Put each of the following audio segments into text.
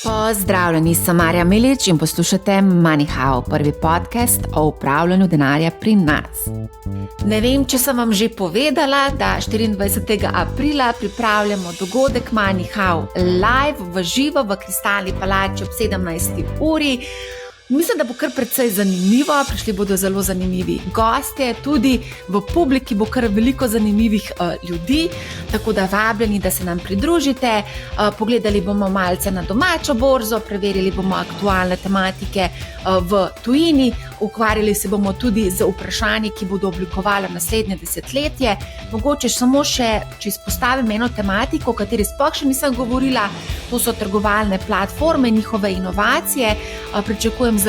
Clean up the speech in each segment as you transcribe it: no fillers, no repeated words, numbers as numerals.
Pozdravljeni, sem Marja Milič in poslušate MoneyHow, prvi podcast o upravljanju denarja pri nas. Ne vem, če sem vam že povedala, da 24. aprila pripravljamo dogodek MoneyHow live v živo v Kristalni palači ob 17. uri. Mislim, da bo kar precej zanimivo, prišli bodo zelo zanimivi gostje, tudi v publiki bo kar veliko zanimivih ljudi, tako da vabljeni, da se nam pridružite. Pogledali bomo malce na domačo borzo, preverili bomo aktualne tematike v tujini, ukvarjali se bomo tudi z vprašanji, ki bodo oblikovali naslednje desetletje. Mogoče samo še, če izpostavim eno tematiko, o kateri sploh še nisem govorila, to so trgovalne platforme, njihove inovacije. Pričakujem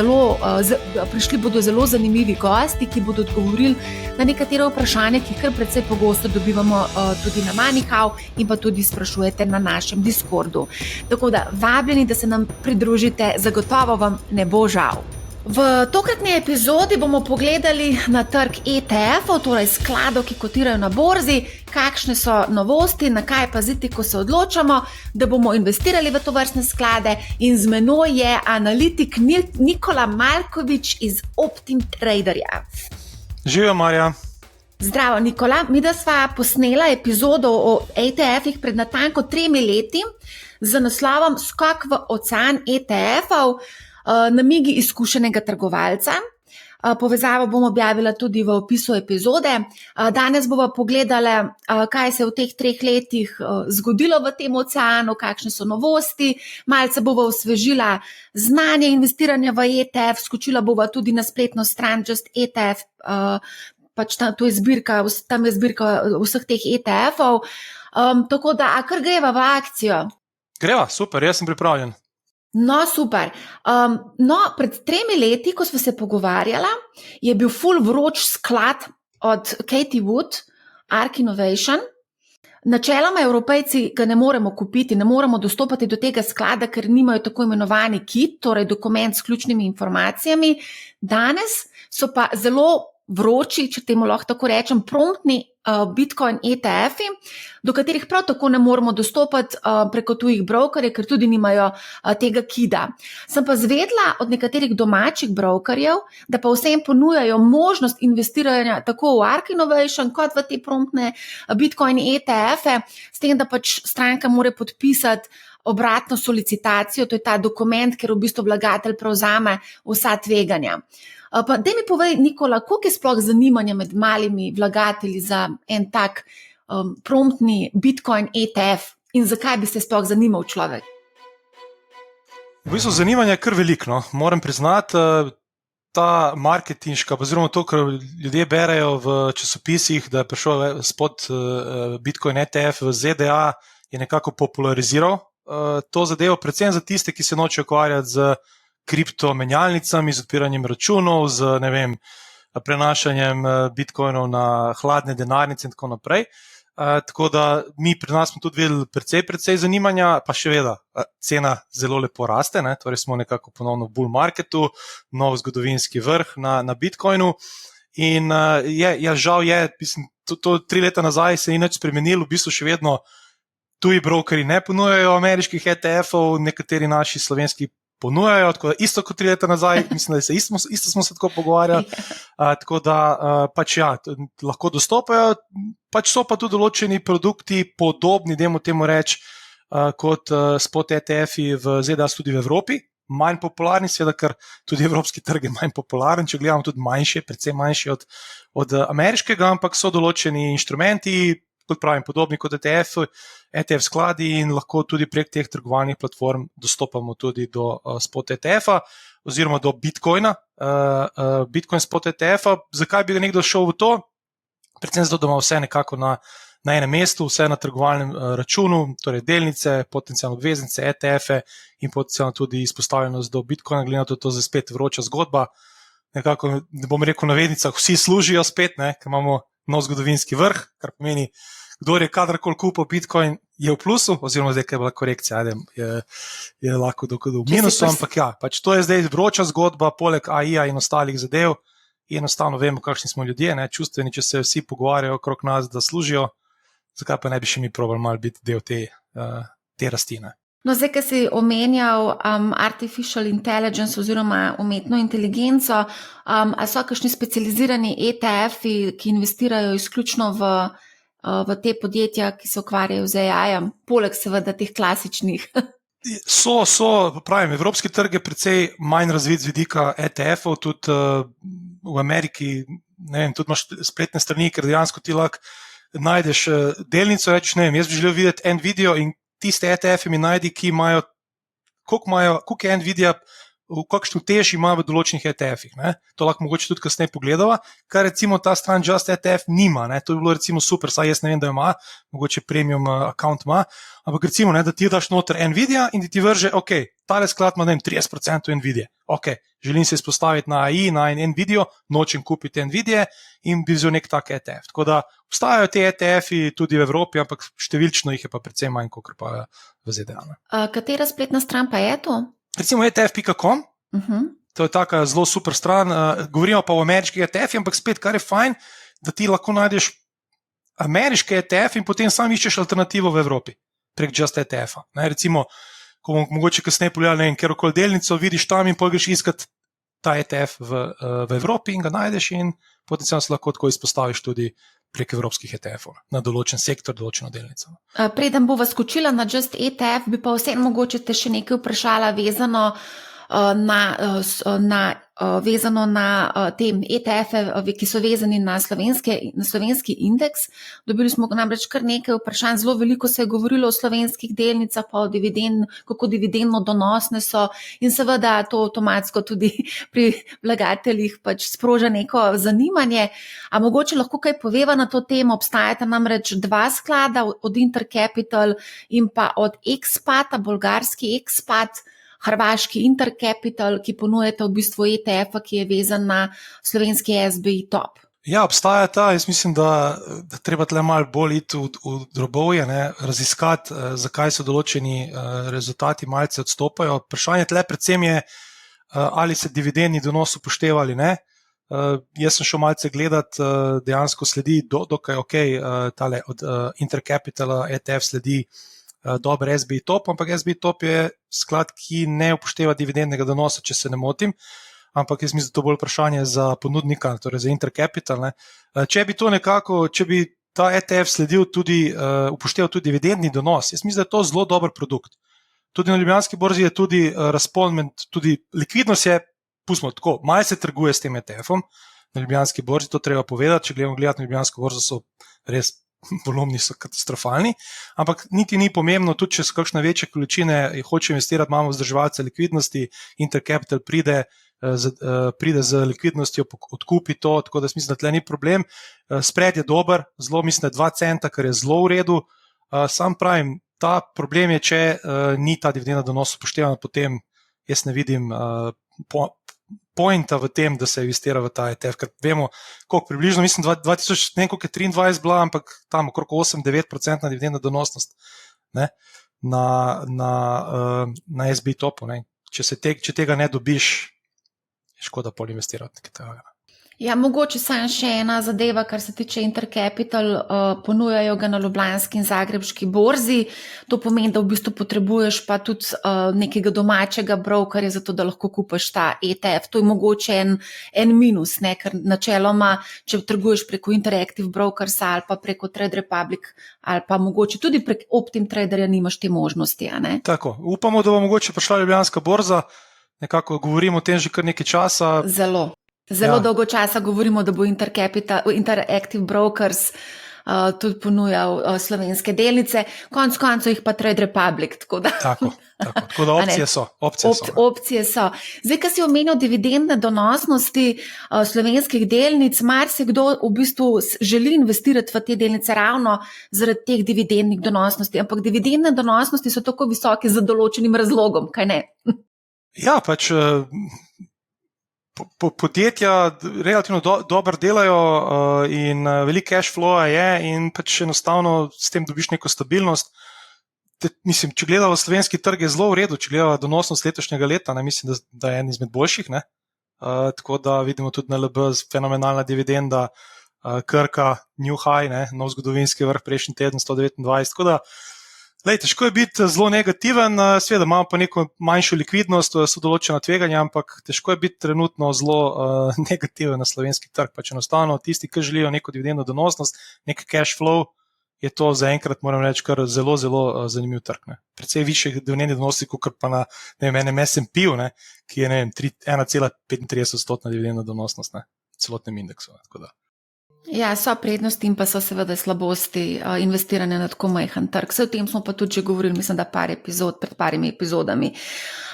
prišli bodo zelo zanimivi gosti, ki bodo odgovorili na nekatere vprašanja, ki kar precej pogosto dobivamo tudi na MoneyHow in pa tudi sprašujete na našem Discordu. Tako da vabljeni, da se nam pridružite, zagotovo vam ne bo žal. V tokratni epizodi bomo pogledali na trg ETF-ov, torej skladov, ki kotirajo na borzi, kakšne so novosti, na kaj paziti, ko se odločamo, da bomo investirali v tovrstne sklade, in z menoj je analitik Nikola Malkovič iz OptimTraderja. Živijo, Marja. Zdravo, Nikola. Midva sva posnela epizodo o ETF-ih pred natanko 3 leti z naslovom Skok v ocean ETF-ov, namigi izkušenega trgovalca. Povezavo bom objavila tudi v opisu epizode. Danes bova pogledala, kaj se je v teh 3 letih zgodilo v tem oceanu, kakšne so novosti, malce bova osvežila znanje investiranja v ETF, skočila bova tudi na spletno stran Just ETF, tam je zbirka vseh teh ETF-ov. Tako da, kar greva v akcijo? Greva, super, jaz sem pripravljen. No, super. Pred 3 leti, ko smo se pogovarjala, je bil ful vroč sklad od Cathie Wood, ARK Innovation. Načeloma Evropejci ga ne moremo kupiti, ne moremo dostopati do tega sklada, ker nimajo tako imenovani KIT, torej dokument s ključnimi informacijami. Danes so pa zelo vroči, če temu lahko tako rečem, promptni Bitcoin ETF-i, do katerih prav tako ne moremo dostopati preko tujih brokerjev, ker tudi nimajo tega KID-a. Sem pa zvedla od nekaterih domačih brokerjev, da pa vsem ponujajo možnost investiranja tako v ARK Innovation kot v te promptne Bitcoin ETF-e, s tem, da pač stranka mora podpisati obratno solicitacijo, to je ta dokument, ker v bistvu vlagatelj prevzame vsa tveganja. Pa daj mi povej, Nikola, koliko je sploh zanimanja med malimi vlagatelji za en tak promptni Bitcoin ETF in zakaj bi se sploh zanimal človek? V bistvu zanimanje je kar veliko, no. Moram priznati, ta marketinška, oziroma to, kar ljudje berejo v časopisih, da je prišel spot Bitcoin ETF v ZDA, je nekako populariziral to zadevo, predvsem za tiste, ki se nočejo ukvarjati z kriptomenjalnicami, z odpiranjem računov, z prenašanjem bitcoinov na hladne denarnice in tako naprej. Tako da mi pri nas smo tudi videli precej zanimanja, pa še vedno cena zelo lepo raste, ne? Torej smo nekako ponovno v bull marketu, nov zgodovinski vrh na bitcoinu. In žal je, mislim, to 3 leta nazaj se ni nič spremenilo, v bistvu še vedno tuji brokeri ne ponujajo ameriških ETF-ov, nekateri naši slovenski ponujajo, tako da isto kot 3 leta nazaj, mislim, da isto smo se tako pogovarjali, tako da pač lahko dostopajo, pač so pa tudi določeni produkti podobni, dajmo temu reči, kot spot ETF-i v ZDA, tudi v Evropi, manj popularni, seveda, ker tudi evropski trg je manj popularen, če gledamo tudi manjše, predvsem manjše od ameriškega, ampak so določeni inštrumenti, kot pravim, podobni kot ETF skladi, in lahko tudi prek teh trgovalnih platform dostopamo tudi do spot ETF-a oziroma do Bitcoina, Bitcoin spot ETF-a. Zakaj bi nekdo šel v to? Predvsem zato, da ima vse nekako na enem mestu, vse na trgovalnem računu, torej delnice, potencialno obveznice, ETF-e in potencialno tudi izpostavljenost do Bitcoina, glede na to, to je spet vroča zgodba. Nekako, ne bom rekel, na navednicah, vsi služijo spet, ker imamo nov zgodovinski vrh, kar pomeni, kdor je kadarkoli kupil Bitcoin, je v plusu, oziroma zdaj, kaj je bila korekcija, je lahko v minusu, ampak pač to je zdaj vroča zgodba, poleg AI-ja in ostalih zadev, in enostavno vemo, kakšni smo ljudje, čustveni, če se vsi pogovarjajo okrog nas, da služijo, zakaj pa ne bi še mi probali malo biti del te rasti, No, zdaj, ki si omenjal artificial intelligence oziroma umetno inteligenco, a so kakšni specializirani ETF-i, ki investirajo izključno v te podjetja, ki se ukvarjajo z AI-jem, poleg seveda teh klasičnih? Pravim, evropski trg je precej manj razvit z vidika ETF-ov, tudi v Ameriki, ne vem, tudi imaš spletne strani, ker dejansko ti lahko najdeš delnico, rečeš, ne vem, jaz bi želel videti Nvidio in tiste ETF-e mi najdi, ki imajo, koliko je Nvidia, v kakšni teži ima v določenih ETF-ih. Ne? To lahko mogoče tudi kasneje pogledava, kar recimo ta stran Just ETF nima. Ne? To bi bilo recimo super, saj jaz ne vem, da jo ima, mogoče premium account ima, ampak recimo, ne, da ti daš noter Nvidia in ti vrže, ok, tale sklad ima 30% Nvidia. Ok, želim se izpostaviti na AI, na Nvidio, nočem kupiti Nvidie in bi vzel nek tak ETF. Tako da obstajajo te ETF-i tudi v Evropi, ampak številčno jih je pa precej manj, kot pa v ZDA. Katera spletna stran pa je to? Recimo ETF.com, to je taka zelo super stran, govorimo pa o ameriških ETF-ih, ampak spet, kar je fajn, da ti lahko najdeš ameriške ETF in potem sam iščeš alternativo v Evropi prek Just ETF-a. Recimo, ko bomo mogoče kasneje pogledali, ne vem, kjerokoli delnico, vidiš tam in potem greš iskat ta ETF v Evropi in ga najdeš in potencialno se lahko tako izpostaviš tudi prek evropskih ETF-ov na določen sektor, določeno delnico. Preden bova skočila na Just ETF, bi pa vseeno mogoče te še nekaj vprašala vezano na te ETF-e, ki so vezani na slovenski indeks. Dobili smo namreč kar nekaj vprašanj, zelo veliko se je govorilo o slovenskih delnicah, pa o kako dividendno donosne so in seveda to avtomatsko tudi pri vlagateljih pač sproža neko zanimanje. A mogoče lahko kaj poveva na to temo? Obstajata namreč dva sklada, od Intercapital in pa od Expata, bolgarski Expat, hrvaški Intercapital, ki ponujete v bistvu ETF-a, ki je vezan na slovenski SBI Top. Ja, obstaja ta, jaz mislim, da treba tle malo bolj iti v drobovje, raziskati, zakaj so določeni rezultati malce odstopajo. Vprašanje tle predvsem je, ali se dividendni donos upošteva ali ne. Jaz sem šel malce gledati, dejansko sledi dokaj ok, tale od Intercapitala ETF sledi dober SBI Top, ampak SBI Top je sklad, ki ne upošteva dividendnega donosa, če se ne motim, ampak jaz mislim, da to bolj vprašanje za ponudnika, torej za Intercapital. Če bi ta ETF sledil tudi, upošteval tudi dividendni donos, jaz mislim, da je to zelo dober produkt. Tudi na Ljubljanski borzi je tudi razpon, tudi likvidnost je, pustimo tako, malo se trguje s tem ETF-om na Ljubljanski borzi, to treba povedati, če gledamo gledati na Ljubljansko borzo, so res volumni so katastrofalni, ampak niti ni pomembno, tudi če so kakšne večje količine, hoče investirati, imamo vzdrževalce likvidnosti, Intercapital pride z likvidnostjo, odkupi to, tako da mislim, da tle ni problem. Spread je dober, zelo mislim, da 2 centa, kar je zelo v redu. Sam pravim, ta problem je, če ni ta dividendni donos upoštevan, potem jaz ne vidim pointa v tem, da se investira v ta ETF, ker vemo, koliko približno, mislim, 2023 bila, ampak tam okrog 8-9% dividendna donosnost na SBI Topu. Če tega ne dobiš, je škoda pol investirati nekaj tega. Ja, mogoče samo še ena zadeva, kar se tiče Intercapital, ponujajo ga na Ljubljanski in Zagrebški borzi. To pomeni, da v bistvu potrebuješ pa tudi nekega domačega brokerja, zato da lahko kupiš ta ETF. To je mogoče en minus, ker načeloma, če trguješ preko Interactive Brokersa ali pa preko Trade Republic ali pa mogoče tudi prek Optim Traderja nimaš te možnosti. Tako, upamo, da bo mogoče prišla Ljubljanska borza, nekako govorimo o tem že kar nekaj časa. Zelo dolgo časa govorimo, da bo Interactive Brokers tudi ponujal slovenske delnice, konec koncev jih pa Trade Republic. Tako da opcije so. Opcije so. Zdaj, ko si omenil dividendne donosnosti slovenskih delnic, marsikdo v bistvu želi investirati v te delnice ravno zaradi teh dividendnih donosnosti, ampak dividendne donosnosti so tako visoke za določenim razlogom, kaj ne? Ja, pač podjetja relativno dobro delajo in veliko cash flowa je in pač enostavno s tem dobiš neko stabilnost. Mislim, če gledamo slovenski trg, je zelo v redu, če gledamo donosnost letošnjega leta, mislim, da je en izmed boljših. Tako da vidimo tudi na LB fenomenalna dividenda, Krka, New High, nov zgodovinski vrh prejšnji teden, 129. Tako da Težko je biti zelo negativen, seveda imamo pa neko manjšo likvidnost, so določena tveganja, ampak težko je biti trenutno zelo negativen na slovenski trg. Pač enostavno tisti, ki želijo neko dividendno donosnost, nek cash flow, je to zaenkrat, moram reči, kar zelo, zelo zanimiv trg. Ne. Predvsej više dividendne donosnosti, kot pa na enem S&P-u, ki je 1,35% dividendna donosnost na celotnem indeksu. Tako da. Ja, so prednosti in pa so seveda slabosti investiranja na tako majhen trg. O tem smo pa tudi že govorili, mislim, da pred parimi epizodami.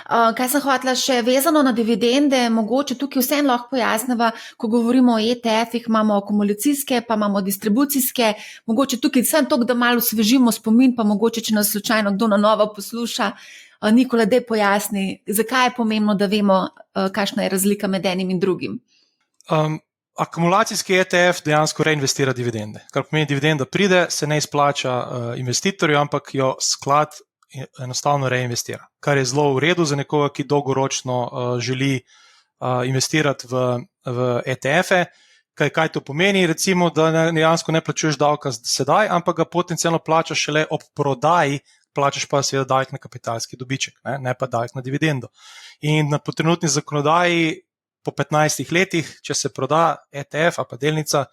Kaj sem hotela še vezano na dividende, mogoče tukaj vseeno lahko pojasneva, ko govorimo o ETF-ih, imamo akumulacijske, pa imamo distribucijske, mogoče tukaj sem toliko, da malo osvežimo spomin, pa mogoče, če nas slučajno kdo na novo posluša, Nikola, daj pojasni, zakaj je pomembno, da vemo, kakšna je razlika med enim in drugim. Akumulacijski ETF dejansko reinvestira dividende. Kar pomeni, dividenda pride, se ne izplača investitorju, ampak jo sklad enostavno reinvestira. Kar je zelo v redu za nekoga, ki dolgoročno želi investirati v ETF-e. Kaj to pomeni? Recimo, da dejansko ne plačuješ davka sedaj, ampak ga potencialno plačaš šele ob prodaji, plačaš pa seveda davek na kapitalski dobiček, ne pa davek na dividendo. In po trenutni zakonodaji po 15 letih, če se proda ETF ali pa delnica,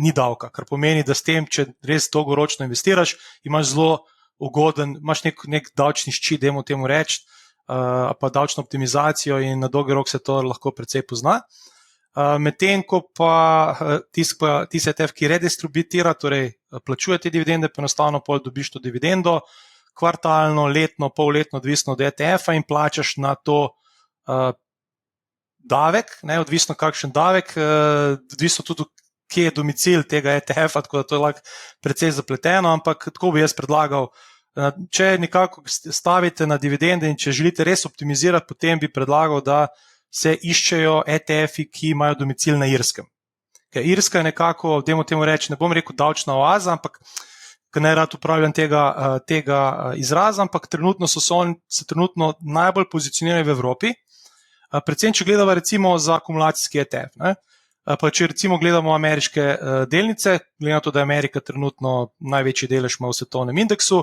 ni davka, kar pomeni, da s tem, če res dolgoročno investiraš, imaš zelo ugoden, imaš nek davčni ščit, dajmo temu reči, pa davčno optimizacijo in na dolgi rok se to lahko precej pozna. Medtem, ko pa tisti ETF, ki redistributira, torej plačuje te dividende, pa enostavno pol dobiš to dividendo, kvartalno, letno, polletno, odvisno od ETF-a in plačaš na to davek, odvisno kakšen davek, odvisno tudi, kje je domicil tega ETF-a, tako da to je lahko precej zapleteno, ampak tako bi jaz predlagal, če nekako stavite na dividende in če želite res optimizirati, potem bi predlagal, da se iščejo ETF-i, ki imajo domicil na Irskem. Ker Irska je nekako, dajmo temu reči, ne bom rekel davčna oaza, ampak ker ne rad upravljam tega izraza, ampak trenutno se trenutno najbolj pozicionirajo v Evropi. Predvsem, če gledamo recimo za akumulacijski ETF. Pa če recimo gledamo ameriške delnice, glede na to, da je Amerika trenutno največji delež ima v svetovnem indeksu,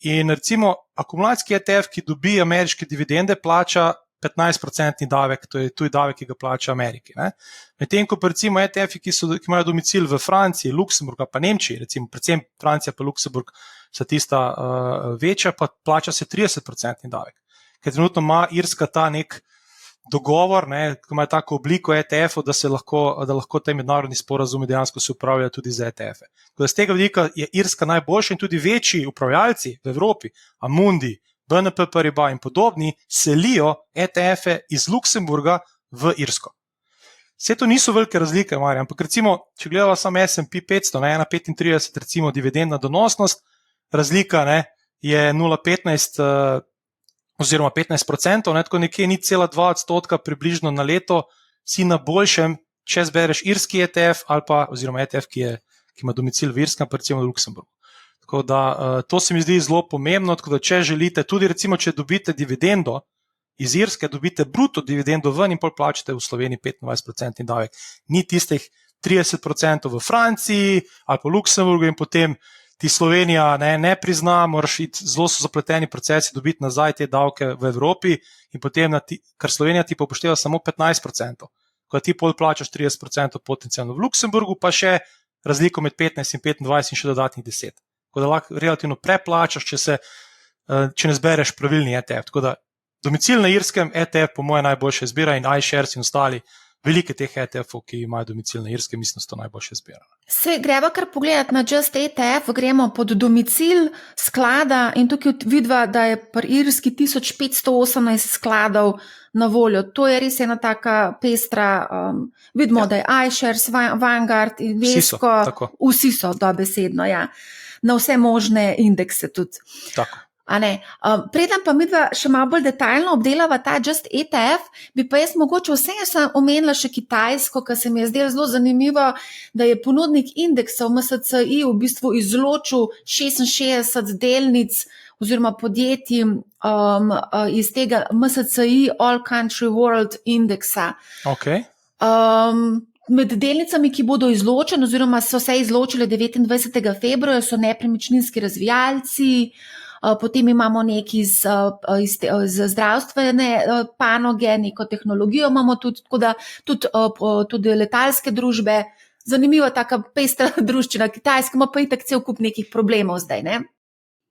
in recimo akumulacijski ETF, ki dobi ameriške dividende, plača 15% davek, to je tuj davek, ki ga plača Ameriki. Medtem ko pa recimo ETF-i, ki imajo domicil v Franciji, Luksemburgu pa Nemčiji, recimo predvsem Francija pa Luksemburg so tista večja, pa plača se 30% davek. Ker trenutno ima Irska ta nek dogovor, ko ima tako obliko ETF-ov, da lahko te mednarodni sporazumi dejansko se upravljajo tudi za ETF-e. Z tega vidika je Irska najboljša in tudi večji upravljalci v Evropi, Amundi, BNP Paribas in podobni, selijo ETF-e iz Luksemburga v Irsko. Vse to niso velike razlike, Marjan, ampak recimo, če gledamo samo S&P 500, 1,35 recimo dividendna donosnost, razlika je 0,15 oziroma 15%, tako nekje 0,2% približno na leto, si na boljšem, če zbereš irski ETF ali pa, oziroma ETF, ki ima domicil v Irskem, pa recimo v Luksemburgu. Tako da to se mi zdi zelo pomembno, tako da če želite, tudi recimo, če dobite dividendo iz Irske, dobite bruto dividendo ven in pol plačate v Sloveniji 25% davek. Ni tistih 30% v Franciji ali pa v Luksemburgu in potem ti Slovenija ne prizna, moraš iti, zelo so zapleteni procesi dobiti nazaj te davke v Evropi in potem, ker Slovenija ti pa upošteva samo 15%, ko ti pol plačaš 30% potencialno v Luksemburgu, pa še razliko med 15 in 25 in še dodatnih 10. Tako da lahko relativno preplačaš, če ne zbereš pravilni ETF. Tako da domicil na Irskem ETF po moje najboljša izbira in iShares in ostali velike teh ETF-ov, ki imajo domicil na Irskem, mislim, da so to najboljše izbira. Se greva kar pogledati na Just ETF, gremo pod domicil sklada in tukaj vidva, da je pri Irski 1518 skladov na voljo. To je res ena taka pestra, vidimo, da je iShares, Vanguard, Invesco, vsi so dobesedno, na vse možne indekse tudi. Tako. Preden pa midva še malo bolj detaljno obdelava ta Just ETF, bi pa jaz mogoče vseeno omenila še Kitajsko, ker se mi je zdelo zelo zanimivo, da je ponudnik indeksov MSCI v bistvu izločil 66 delnic oziroma podjetij iz tega MSCI All Country World indeksa. Okay. Med delnicami, ki bodo izločene oziroma so se izločile 29. februarja, so nepremičninski razvijalci, potem imamo neki iz zdravstvene panoge, neko tehnologijo imamo tudi, tako da tudi letalske družbe. Zanimiva taka pestra druščina. Kitajska ima pa itak cel kup nekih problemov zdaj, ne?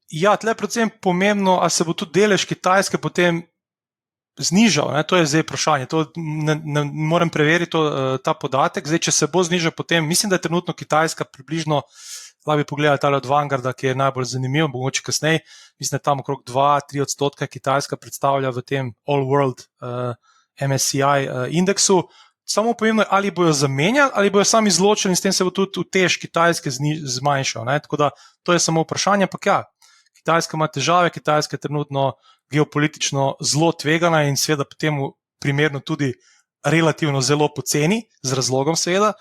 Ja, tle predvsem pomembno, a se bo tudi delež Kitajske potem znižal, ne? To je zdaj vprašanje. To ne morem preveriti ta podatek. Zdaj, če se bo znižal potem, mislim, da je trenutno Kitajska približno, lahko bi pogledali tale od Vanguarda, ki je najbolj zanimiv, mogoče kasneje, mislim, da tam okrog 2-3% Kitajska predstavlja v tem All World MSCI indeksu. Samo pomembno je, ali bojo zamenjali, ali bojo sami izločili in s tem se bo tudi utež Kitajske zmanjšal. Ne? Tako da to je samo vprašanje, ampak ja, Kitajska ima težave, Kitajska je trenutno geopolitično zelo tvegana in seveda po temu primerno tudi relativno zelo poceni, z razlogom seveda.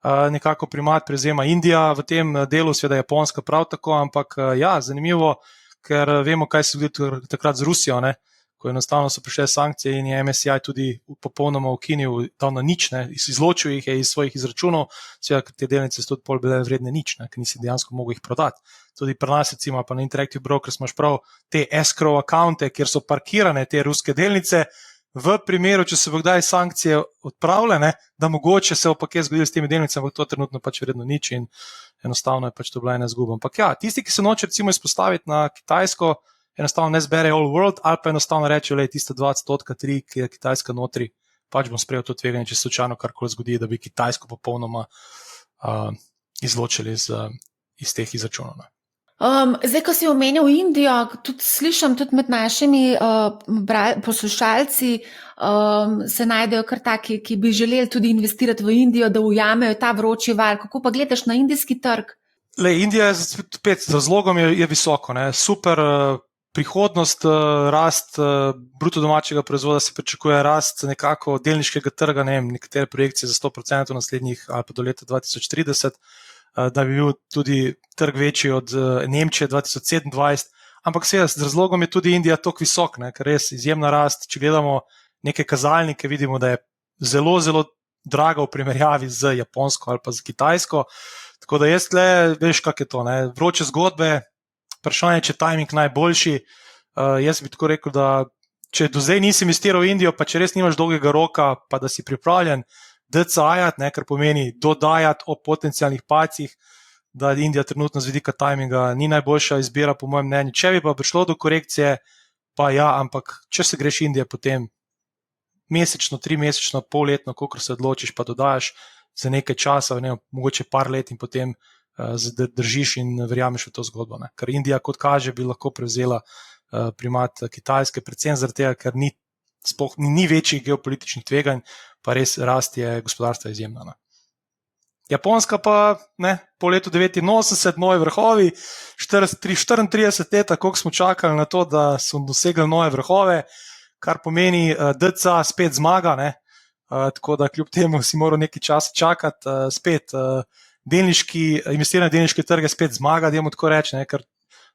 Nekako primat prevzema Indija v tem delu, seveda Japonska prav tako, ampak ja, zanimivo, ker vemo, kaj se zgodi takrat z Rusijo, ne? Ko enostavno so prišle sankcije in je MSCI tudi popolnoma ukinil, dal na nič, ne? Izločil jih je iz svojih izračunov, seveda te delnice so tudi pol bile vredne nič, ne? Ker nisi dejansko mogel jih prodati. Tudi pri nas, recimo, pa na Interactive Brokers imaš prav te escrow accounte, kjer so parkirane te ruske delnice, v primeru, če se bo kdaj sankcije odpravljene, da mogoče se bo pa kaj zgodilo s temi delnicami, ampak to trenutno pač vredno nič in enostavno je pač to bila ena izguba. Ampak ja, tisti, ki se noče recimo izpostaviti na Kitajsko, enostavno ne zbere All World ali pa enostavno reče, le tiste 2%, ki je Kitajska notri, pač bom sprejel to tveganje, če se slučajno karkoli zgodi, da bi Kitajsko popolnoma izločili iz teh izračunov. Zdaj, ko si omenil Indijo, tudi slišam tudi med našimi poslušalci, se najdejo kar taki, ki bi želeli tudi investirati v Indijo, da ujamejo ta vroči val. Kako pa gledaš na indijski trg? Indija je spet z razlogom je visoko, ne? Super prihodnost, rast bruto domačega proizvoda se pričakuje, rast nekako delniškega trga, ne vem, nekatere projekcije za 100% v naslednjih ali pa do leta 2030, da bi bil tudi trg večji od Nemčije 2027, ampak seveda z razlogom je tudi Indija toliko visok, ne, ker res izjemna rast, če gledamo neke kazalnike, vidimo, da je zelo, zelo draga v primerjavi z Japonsko ali pa z Kitajsko, tako da jaz tle, veš kak je to, ne, vroče zgodbe, vprašanje, če je timing najboljši, jaz bi tako rekel, da če do zdaj nisi investiral v Indijo, pa če res nimaš dolgega roka, pa da si pripravljen DCA-jati, kar pomeni dodajati o potencijalnih pacih, da Indija trenutno z vidika timinga ni najboljša izbira, po mojem mnenju. Če bi pa prišlo do korekcije, pa ja, ampak če se greš Indije, potem mesečno, 3-mesečno, polletno, kolikor se odločiš, pa dodajaš za nekaj časa, ne, mogoče par let in potem držiš in verjameš v to zgodbo. Ne. Ker Indija, kot kaže, bi lahko prevzela primat Kitajske, predvsem zaradi tega, ker ni večjih geopolitičnih tveganj, pa res rast je gospodarstva izjemna. Ne. Japonska pa ne, po letu 89, nove vrhovi, 34 let, koliko smo čakali na to, da so dosegli nove vrhove, kar pomeni DCA spet zmaga, ne, tako da kljub temu si moral nekaj časa čakati, spet investiranje delniške trge spet zmaga, dajmo tako reči, ne, ker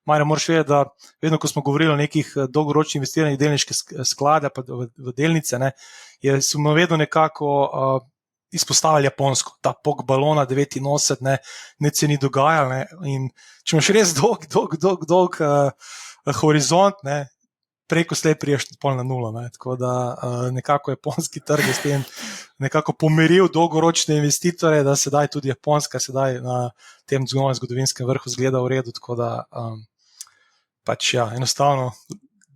Marja, moraš vedeti, da vedno, ko smo govorili o nekih dolgoročnih investiranjih delniške sklade pa v delnice, ne, smo vedno nekako izpostavili Japonsko, ta pok balona 89, ne se ni dogajal, ne, in če imaš res dolg horizont, ne, preko slej priješ pol na nulo, ne, tako da nekako japonski trg je s tem nekako pomiril dolgoročne investitore, da sedaj tudi Japonska sedaj na tem zgodovinskem vrhu zgleda v redu, tako da pač ja, enostavno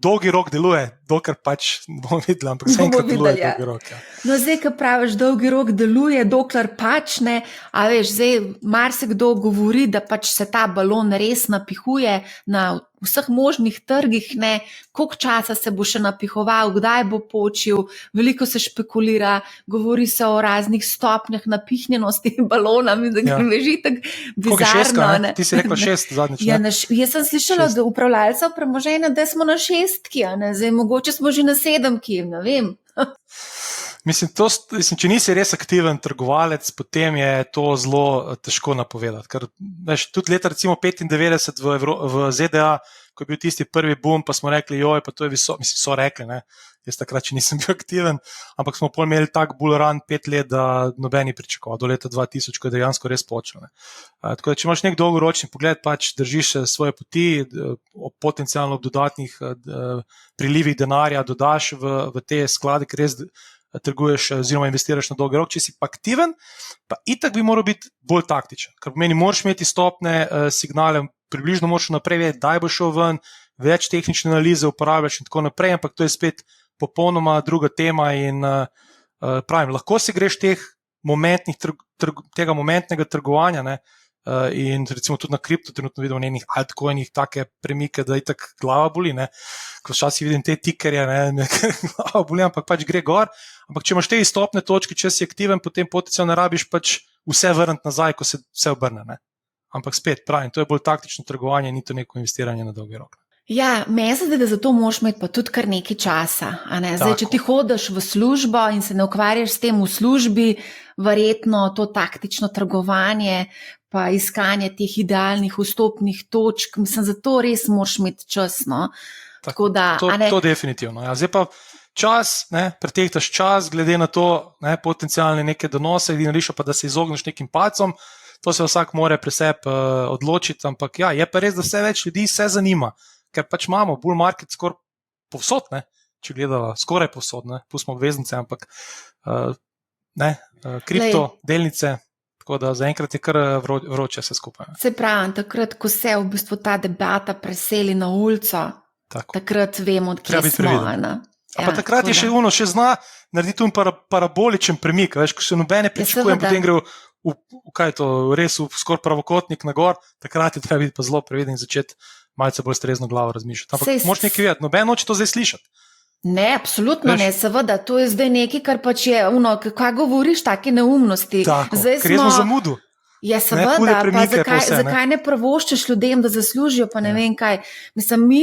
dolgi rok deluje, dokler pač bomo videli, ampak zaenkrat deluje dolgi rok. Ja. No zdaj, ko praviš, dolgi rok deluje, dokler pač ne, a veš, zdaj marsikdo govori, da pač se ta balon res napihuje na vseh možnih trgih, ne, koliko časa se bo še napihoval, kdaj bo počil, veliko se špekulira, govori se o raznih stopnjah napihnjenosti balona, mislim, da je že tako bizarno. Ne? Ti si rekla 6 zadnjič. Ja, jaz sem slišala od upravljalcev premoženja, da smo na 6, ne, zdaj mogoče smo že na 7, ne vem. Mislim, če nisi res aktiven trgovalec, potem je to zelo težko napovedati. Ker veš, tudi leta recimo 95 v ZDA ko je bil tisti prvi boom, pa smo rekli, joj, pa to je visoko, mislim, so rekli, ne, jaz takrat, če nisem bil aktiven, ampak smo pol imeli tak bull run 5 let, da nobeni pričakoval, do leta 2000, ko je dejansko res počelo. Tako da, če imaš nek dolgoročni pogled, pač držiš svoje poti, potencialno ob dodatnih prilivih denarja dodaš v te sklade, ker res trguješ oziroma investiraš na dolgi rok. Če si pa aktiven, pa itak bi moral biti bolj taktičen, ker pomeni, moraš imeti stopne signale, približno moraš naprej vedeti, daj bo šel ven, več tehnične analize uporabljaš in tako naprej, ampak to je spet popolnoma druga tema in pravim, lahko si greš tega momentnega trgovanja, ne, in recimo tudi na kripto trenutno vidimo nekih altcoinih take premike, da itak glava boli, ne, ko včasih vidim te tikerje, ne, glava boli, ampak pač gre gor, ampak če imaš te izstopne točke, če si aktiven, potem potencialno rabiš pač vse vrniti nazaj, ko se vse obrne, ne. Ampak spet pravim, to je bolj taktično trgovanje, ni to neko investiranje na dolgi rok. Ja, meni se zdi, da za to moraš imeti pa tudi kar nekaj časa. Zdaj, če ti hodiš v službo in se ne ukvarjaš s tem v službi, verjetno to taktično trgovanje pa iskanje teh idealnih vstopnih točk, mislim, za to res moraš imeti čas. No? To definitivno. Ja. Zdaj pa čas, pretehtaš čas, glede na to potencialne neke donose, in rišo pa, da se izogneš nekim pacom, to se vsak more pri sebi odločiti, ampak ja, je pa res, da vse več ljudi se zanima. Ker pač imamo bull market skoraj povsod, če gledamo, skoraj povsod, pustimo obveznice, ampak kripto, delnice, tako da zaenkrat je kar vroče vse skupaj. Se pravi, takrat, ko se v bistvu ta debata preseli na ulico, takrat vemo, kje smo. Ja, pa takrat je še zna narediti paraboličen premik, veš, ko se nobene pričakuje, potem gre kaj je to, res v skoraj pravokotnik na gor, takrat je treba biti pa zelo previden in začeti malce bolj strezno glavo razmišljati. Ampak moš nekaj vedeti, noben hoče to zdaj slišati. Ne, absolutno ne, seveda, to je zdaj nekaj, kar pač je, kaj govoriš, take neumnosti. Tako, ker smo zamudu. Ja, seveda, pa zakaj ne pravoščeš ljudem, da zaslužijo, pa ne vem kaj. Mislim, mi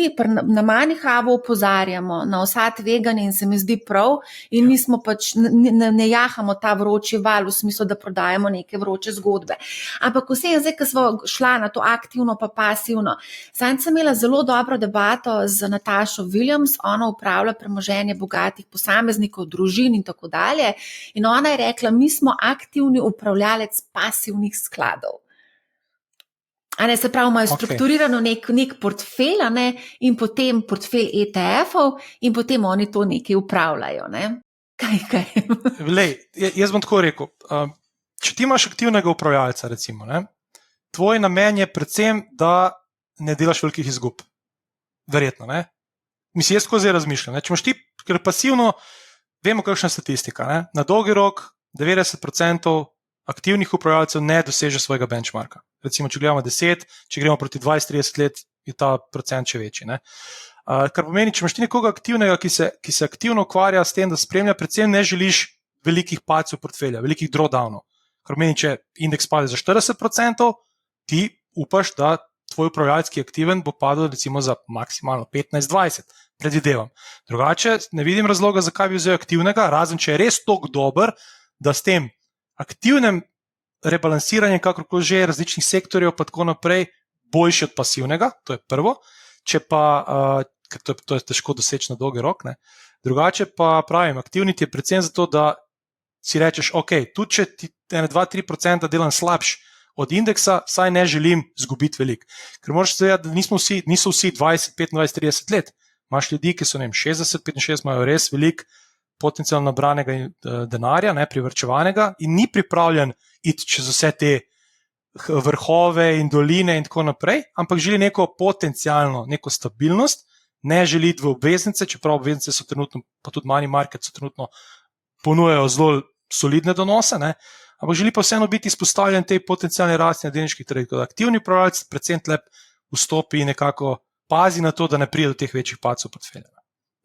na MoneyHubu opozarjamo na vsa tveganja in se mi zdi prav in mi smo pač, ne jahamo ta vroči val v smislu, da prodajamo neke vroče zgodbe. Ampak vsem zdaj, ko smo šla na to aktivno pa pasivno, sem imela zelo dobro debato z Natašo Williams, ona upravlja premoženje bogatih posameznikov, družin in tako dalje in ona je rekla, mi smo aktivni upravljalec pasivnih skladov. Se pravi, imajo strukturirano nek portfelj in potem portfelj ETF-ov in potem oni to nekaj upravljajo. Ne? Kaj? Lej, jaz bom tako rekel, če ti imaš aktivnega upravljalca, recimo, tvoj namen je predvsem, da ne delaš velikih izgub. Verjetno, ne? Mislim, jaz tako zdaj razmišljam. Če imaš ti, ker pasivno, vemo, kakšna statistika. Na dolgi rok 90% aktivnih upravljalcev ne doseže svojega benchmarka. Recimo, če gledamo 10, če gremo proti 20-30 let, je ta procent še večji. Kar pomeni, če imaš ti nekoga aktivnega, ki se aktivno ukvarja s tem, da spremlja, predvsem ne želiš velikih padcev portfelja, velikih drawdownov. Kar pomeni, če indeks pade za 40%, ti upaš, da tvoj upravljalec, ki je aktiven, bo padel recimo za maksimalno 15-20, predvidevam. Drugače, ne vidim razloga, zakaj bi vzel aktivnega, razen če je res toliko dober, da s tem aktivnem rebalansiranjem, kakorkoli že različnih sektorjev, pa tako naprej, boljši od pasivnega, to je prvo, če pa, ker to je težko doseči na dolgi rok, drugače pa pravim, aktivni ti je predvsem zato, da si rečeš, ok, tudi če ti 2-3% delam slabš od indeksa, saj ne želim zgubiti veliko. Ker moraš se vedeti, da niso vsi 20, 25, 30 let. Imaš ljudi, ki so 60, 65, imajo res veliko potencialno nabranega denarja, privrčevanega in ni pripravljen iti čez vse te vrhove in doline in tako naprej, ampak želi neko potencialno, neko stabilnost, ne želi iti v obveznice, čeprav obveznice so trenutno, pa tudi money market so trenutno ponujajo zelo solidne donose, ampak želi pa vseeno biti izpostavljen tej potencialni rasti na delniških trgih. Aktivni upravljalec predvsem tlep vstopi in nekako pazi na to, da ne pride do teh večjih padcev portfelja.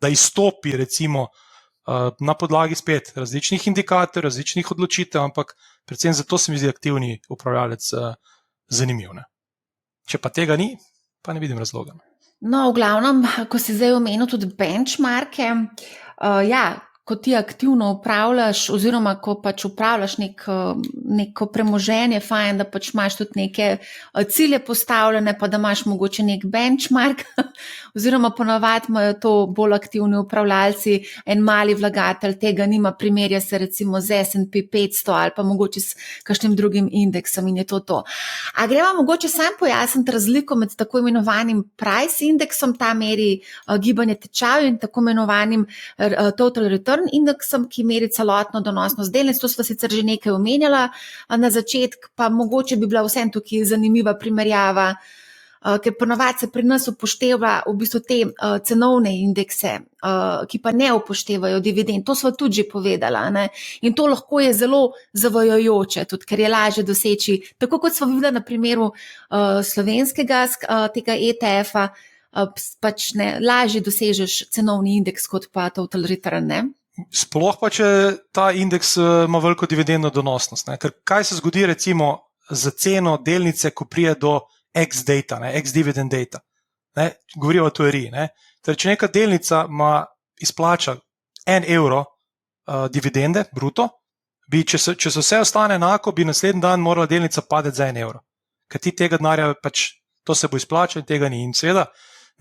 Da izstopi recimo na podlagi spet različnih indikatorjev, različnih odločitev, ampak predvsem zato se mi zdi aktivni upravljalec zanimiv. Če pa tega ni, pa ne vidim razloga. No, v glavnem, ko si zdaj omenil tudi benchmarke, ko ti aktivno upravljaš oziroma ko pač upravljaš neko premoženje, fajn, da pač imaš tudi neke cilje postavljene, pa da imaš mogoče nek benchmark oziroma ponavadi imajo to bolj aktivni upravljalci, en mali vlagatelj tega nima, primerja se recimo z S&P 500 ali pa mogoče s kakšnim drugim indeksom in je to. A greva mogoče sam pojasniti razliko med tako imenovanim price indeksom, ta meri gibanje tečajev in tako imenovanim total return indeksom, ki meri celotno donosnost delnic. To sva sicer že nekaj omenjala na začetku, pa mogoče bi bila vsem tukaj zanimiva primerjava, ker ponavadi se pri nas upošteva v bistvu te cenovne indekse, ki pa ne upoštevajo dividend. To sva tudi že povedala, ne? In to lahko je zelo zavajajoče, tudi ker je lažje doseči, tako kot sva videla na primeru slovenskega tega ETF-a, pač ne, lažje dosežeš cenovni indeks kot pa total return, ne? Sploh pa, če ta indeks ima veliko dividendno donosnost, ne? Ker kaj se zgodi recimo za ceno delnice, ko prije do X-data, X-dividend data, ne? Govorijo o teoriji, ne? Torej, če neka delnica izplača 1 evro dividende, bruto, če se vse ostane enako, bi naslednji dan morala delnica padeti za 1 evro. Ker ti tega denarja, pač to se bo izplačalo in tega ni. In seveda,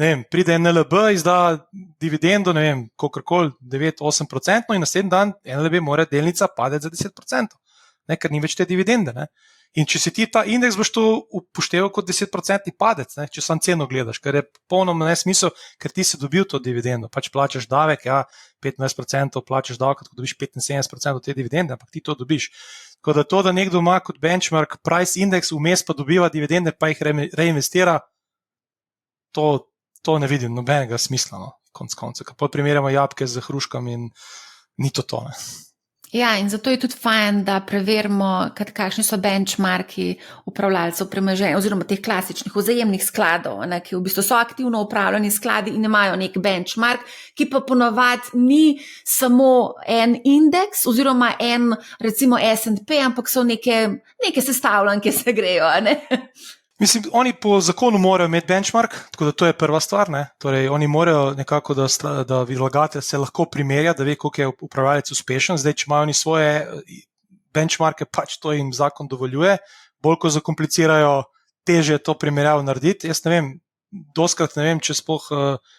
ne vem, pride NLB, izda dividendo, ne vem, kolikor 9-8% in naslednji dan NLB mora delnica padeti za 10%, ne, ker ni več te dividende, ne. In če si ti ta indeks boš to upošteval kot 10% padec, ne, če sam ceno gledaš, ker je popolnoma nesmisel, ker ti si dobil to dividendo, pač plačaš davek, 15% plačaš davek, ko dobiš 75% te dividende, ampak ti to dobiš. Tako da to, da nekdo ima kot benchmark price index, vmes pa dobiva dividende, pa jih reinvestira, to ne vidim nobenega smisla, no, konec koncev. Ko primerjamo jabolka z hruškami in ni to, ne. Ja, in zato je tudi fajn, da preverimo, kakšni so benchmarki upravljalcev premoženja oziroma teh klasičnih vzajemnih skladov, ne, ki v bistvu so aktivno upravljani skladi in imajo nek benchmark, ki pa ponavadi ni samo en indeks oziroma en recimo S&P, ampak so neke sestavljanke se grejo, ne. Mislim, oni po zakonu morajo imeti benchmark, tako da to je prva stvar, ne. Torej, oni morajo nekako, da vlagatelj se lahko primerja, da ve, koliko je upravljalec uspešen. Zdaj, če imajo oni svoje benchmarke, pač to jim zakon dovoljuje. Bolj ko zakomplicirajo, težje to primerjavo narediti. Jaz ne vem, doskrat ne vem, če sploh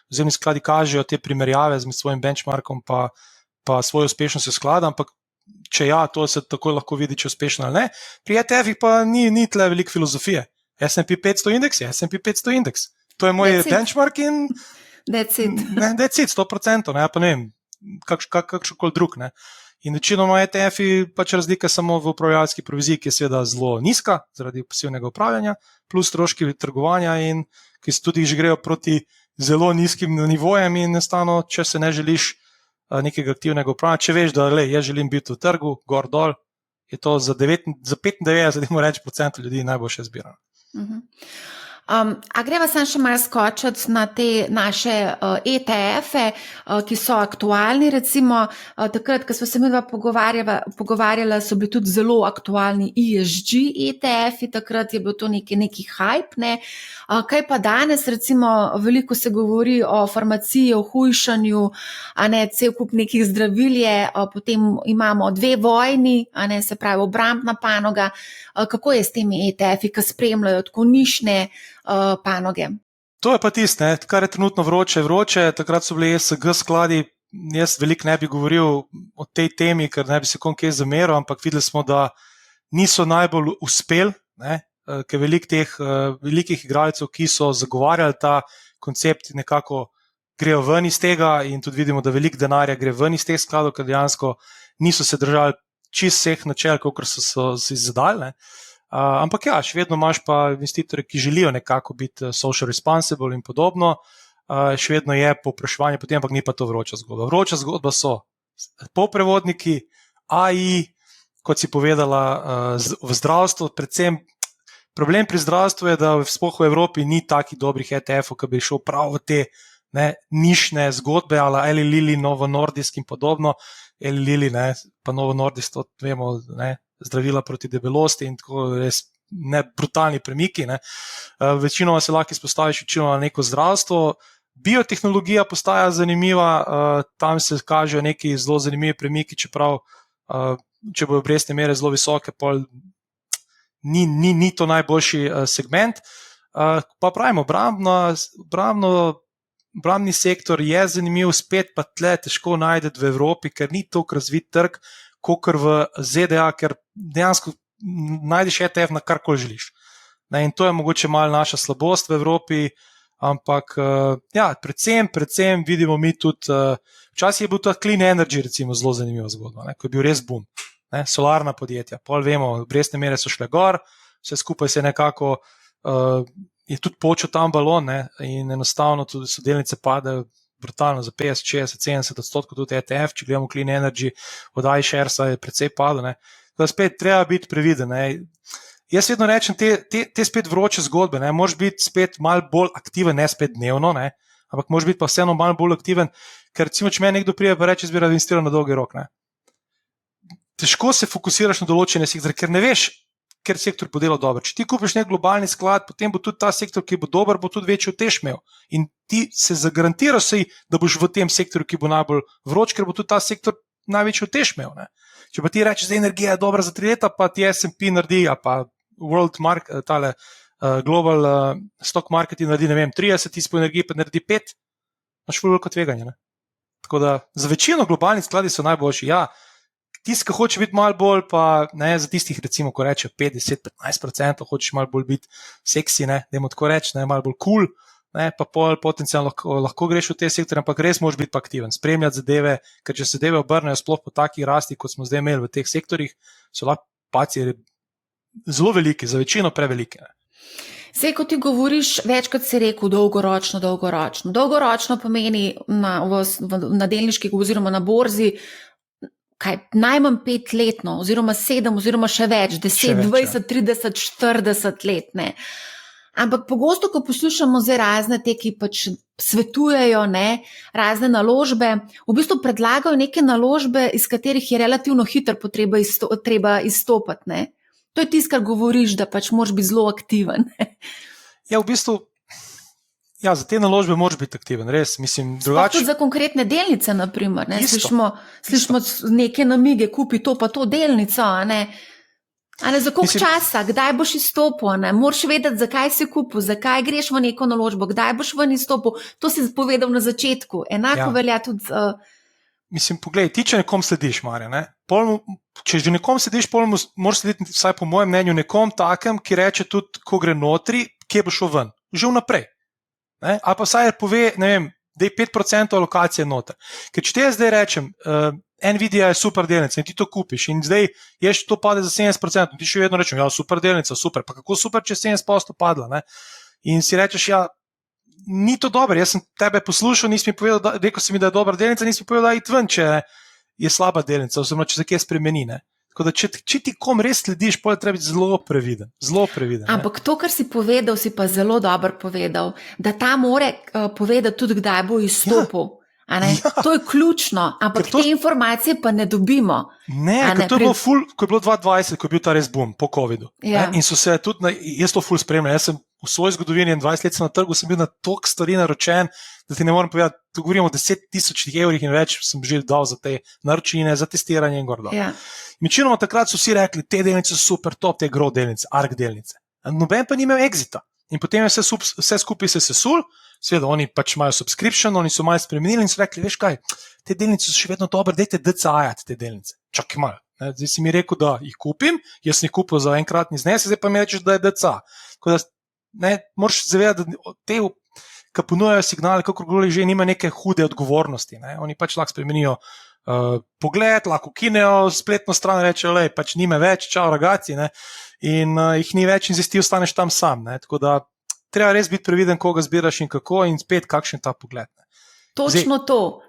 vzajemni skladi kažejo te primerjave med svojim benchmarkom pa svojo uspešnostjo sklada, ampak če to se takoj lahko vidi, če je uspešno ali ne. Pri ETF-ih pa ni tle veliko filozofije. S&P 500 indeks je S&P 500 indeks. To je moj benchmark in That's it. That's it, 100%, ne, pa ne vem, kakšen drug, ne. In večinoma ETF-i pač razlika samo v upravljalski proviziji, ki je seveda zelo nizka zaradi pasivnega upravljanja, plus stroški trgovanja in ki se tudi že grejo proti zelo nizkim nivojem in enostavno, če se ne želiš nekega aktivnega upravljanja, če veš, da jaz želim biti v trgu, gor dol, je to za 95% ljudi najboljše izbira. A greva sam še malo skočiti na te naše ETF-e, ki so aktualni, recimo takrat, ko smo se midva pogovarjala, so bili tudi zelo aktualni ESG ETF-i, takrat je bil to neki hype, ne. Kaj pa danes, recimo veliko se govori o farmaciji, o hujšanju, a ne, cel kup nekih zdravil je, potem imamo 2 vojni, a ne, se pravi obrambna panoga. Kako je s temi ETF-i, ki spremljajo tako nišne panoge? To je pa tisto, kar je trenutno vroče, takrat so bili ESG skladi, jaz veliko ne bi govoril o tej temi, ker ne bi se kom kaj zameril, ampak videli smo, da niso najbolj uspeli, ker velikih igralcev, ki so zagovarjali ta koncept, nekako grejo ven iz tega in tudi vidimo, da veliko denarja gre ven iz teh skladov, ker dejansko niso se držali čist vseh načel, kakor so si zadali, ampak še vedno imaš pa investitorje, ki želijo nekako biti social responsible in podobno, še vedno je povpraševanje potem, ampak ni pa to vroča zgodba. Vroča zgodba so polprevodniki, AI, kot si povedala, v zdravstvu, predvsem problem pri zdravstvu je, da sploh v Evropi ni takih dobrih ETF-ov, ki bi šel prav v te nišne zgodbe, ali Eli Lilly, Novo Nordisk in podobno. Eli Lilly, pa Novo Nordisk, to vemo, zdravila proti debelosti in tako res brutalni premiki. Večinoma se lahko izpostaviš na neko zdravstvo, Biotehnologija postaja zanimiva, tam se kažejo neki zelo zanimivi premiki, čeprav če bojo obrestne mere zelo visoke, pol ni to najboljši segment. Pa pravimo, obrambni sektor je zanimiv, spet pa tle težko najdete v Evropi, ker ni toliko razvit trg, kakor v ZDA, ker dejansko najdeš ETF na karkoli želiš. In to je mogoče malo naša slabost v Evropi, ampak predvsem vidimo mi tudi, včasih je bil ta clean energy recimo zelo zanimiva zgodba, ko je bil res boom, solarna podjetja, pol vemo, obrestne mere so šle gor, vse skupaj se nekako je tudi počel tam balon in enostavno tudi so delnice padajo brutalno za 50, 60, 70%, tudi ETF, če gledamo clean energy, od iSharesa je precej padlo. Da spet treba biti previden. Jaz vedno rečem, te spet vroče zgodbe, moraš biti spet malo bolj aktiven, ne spet dnevno, ampak moraš biti pa vseeno malo bolj aktiven, ker recimo, če me nekdo prije pa reče, jaz bi rad investiral na dolgi rok. Težko se fokusiraš na določene sektorje, ker ne veš, ker sektor bo delal dobro. Če ti kupiš nek globalni sklad, potem bo tudi ta sektor, ki bo dober, bo tudi večji utež imel. In ti se zagarantiraš, da boš v tem sektorju, ki bo najbolj vroč, ker bo tudi ta sektor največji utež imel. Če pa ti rečeš, da energija je dobra za 3 leta, pa ti S&P naredi, pa World Market, Global Stock Market naredi, 30, ti po energiji pa naredi 5, imaš veliko tveganje. Tako da za večino globalnih skladi so najboljši. Tisti, ki hoče biti malo bolj, pa za tistih, recimo, ko reče 5-10-15%, hočeš malo bolj biti seksi, dajmo tako reči, malo bolj cool, pa potencialno lahko greš v te sektorje, ampak res moraš biti pa aktiven, spremljati zadeve, ker če se zadeve obrnejo sploh po takih rasti, kot smo zdaj imeli v teh sektorjih, so lahko paci zelo veliki, za večino prevelike. Sej, ko ti govoriš, večkrat si rekel dolgoročno. Dolgoročno pomeni na delniških oziroma na borzi, najmanj 5 letno, oziroma 7, oziroma še več, 10, 20, 30, 40 let. Ampak pogosto, ko poslušamo zdaj razne te, ki pač svetujejo razne naložbe, v bistvu predlagajo neke naložbe, iz katerih je relativno hitro treba izstopati. To je tisto, kar govoriš, da pač moraš biti zelo aktiven. Ja, v bistvu, za te naložbe moraš biti aktiven, res, mislim, drugače. Tudi za konkretne delnice, naprimer, slišimo neke namige, kupi to pa to delnico, za koliko časa, kdaj boš izstopil, moraš vedeti, zakaj si kupil, zakaj greš v neko naložbo, kdaj boš ven izstopil, to si povedal na začetku, enako velja tudi. Mislim, poglej, ti če nekom slediš, Marja, če že nekom slediš, moraš slediti, vsaj po mojem mnenju, nekom takem, ki reče tudi, ko gre notri, kje bo šel ven, že vnaprej. Ali pa vsaj pove, da je 5% alokacije noter. Ker če te zdaj rečem, Nvidia je super delnica in ti to kupiš in zdaj to pade za 70%, ti še vedno rečem, super delnica, super, pa kako super, če 70% padla. In si rečeš, ni to dobro, jaz sem tebe poslušal, nisi mi povedal, rekel si mi, da je dobra delnica, nisi mi povedal, da iti ven, če je slaba delnica, oziroma če se kje spremeni. Tako da, če ti kom res slediš, potem treba biti zelo previden. Ampak to, kar si povedal, si pa zelo dobro povedal, da ta more povedati tudi, kdaj bo izstopil. To je ključno, ampak te informacije pa ne dobimo. Ker to je bilo ko je bilo 2020, ko je bil ta res boom po COVID-u. In so se tudi, jaz to ful spremljal, jaz sem v svoji zgodovini 20 let na trgu, sem bil na toliko stvari naročen, da ti ne morem povedati, tu govorimo o 10,000 evrih in več sem že dal za te naročine, za testiranje in gordo. Večinoma takrat so vsi rekli, te delnice so super, top, te grow delnice, ARK delnice. Noben pa ni imel exita. In potem je vse skupaj se sesul, seveda oni pač imajo subscription, oni so malo spremenili in so rekli, veš kaj, te delnice so še vedno dobre, dajte DCA-jati te delnice. Čakaj malo, zdaj si mi rekel, da jih kupim, jaz sem jih kupil za enkratni znesek, zdaj pa mi rečeš, da je DCA. Tako da moraš zavedati, da te, ki ponujajo signale, kakorkoli že, nima neke hude odgovornosti. Oni pač lahko spremenijo pogled, lahko kinejo spletno stran, rečejo, pač nime več, čau ragazzi, in jih ni več in zdaj ti ostaneš tam sam. Tako da treba res biti previden, koga zbiraš in kako in spet kakšen ta pogled. Točno to,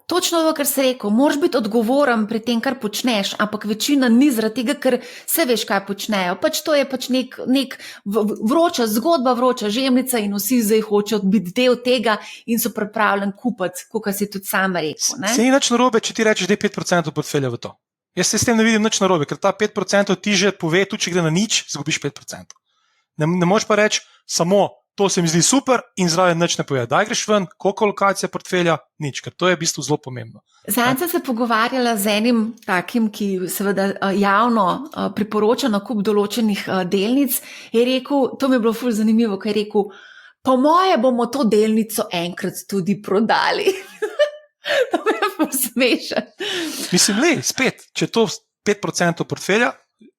kar si rekel, moraš biti odgovoren pri tem, kar počneš, ampak večina ni zaradi tega, ker se veš, kaj počnejo. Pač to je pač nek vroča zgodba, vroča žemljica in vsi zdaj hočejo biti del tega in so pripravljeni kupiti, kot si tudi sam rekel. Se ni nič narobe, če ti rečeš, da je 5% portfelja v to. Jaz se s tem ne vidim nič narobe, ker ta 5% ti že pove, tudi če gre na nič, zgubiš 5%. Ne moreš pa reči samo To se mi zdi super in zraven nič ne pove. Daj greš ven, koliko lokacija portfelja, nič, ker to je v bistvu zelo pomembno. Zadnjič sem se pogovarjala z enim takim, ki seveda javno priporoča nakup določenih delnic. Je rekel, to mi je bilo ful zanimivo, ker je rekel, po moje bomo to delnico enkrat tudi prodali. To me je ful smešen. Mislim, spet, če to 5% portfelja,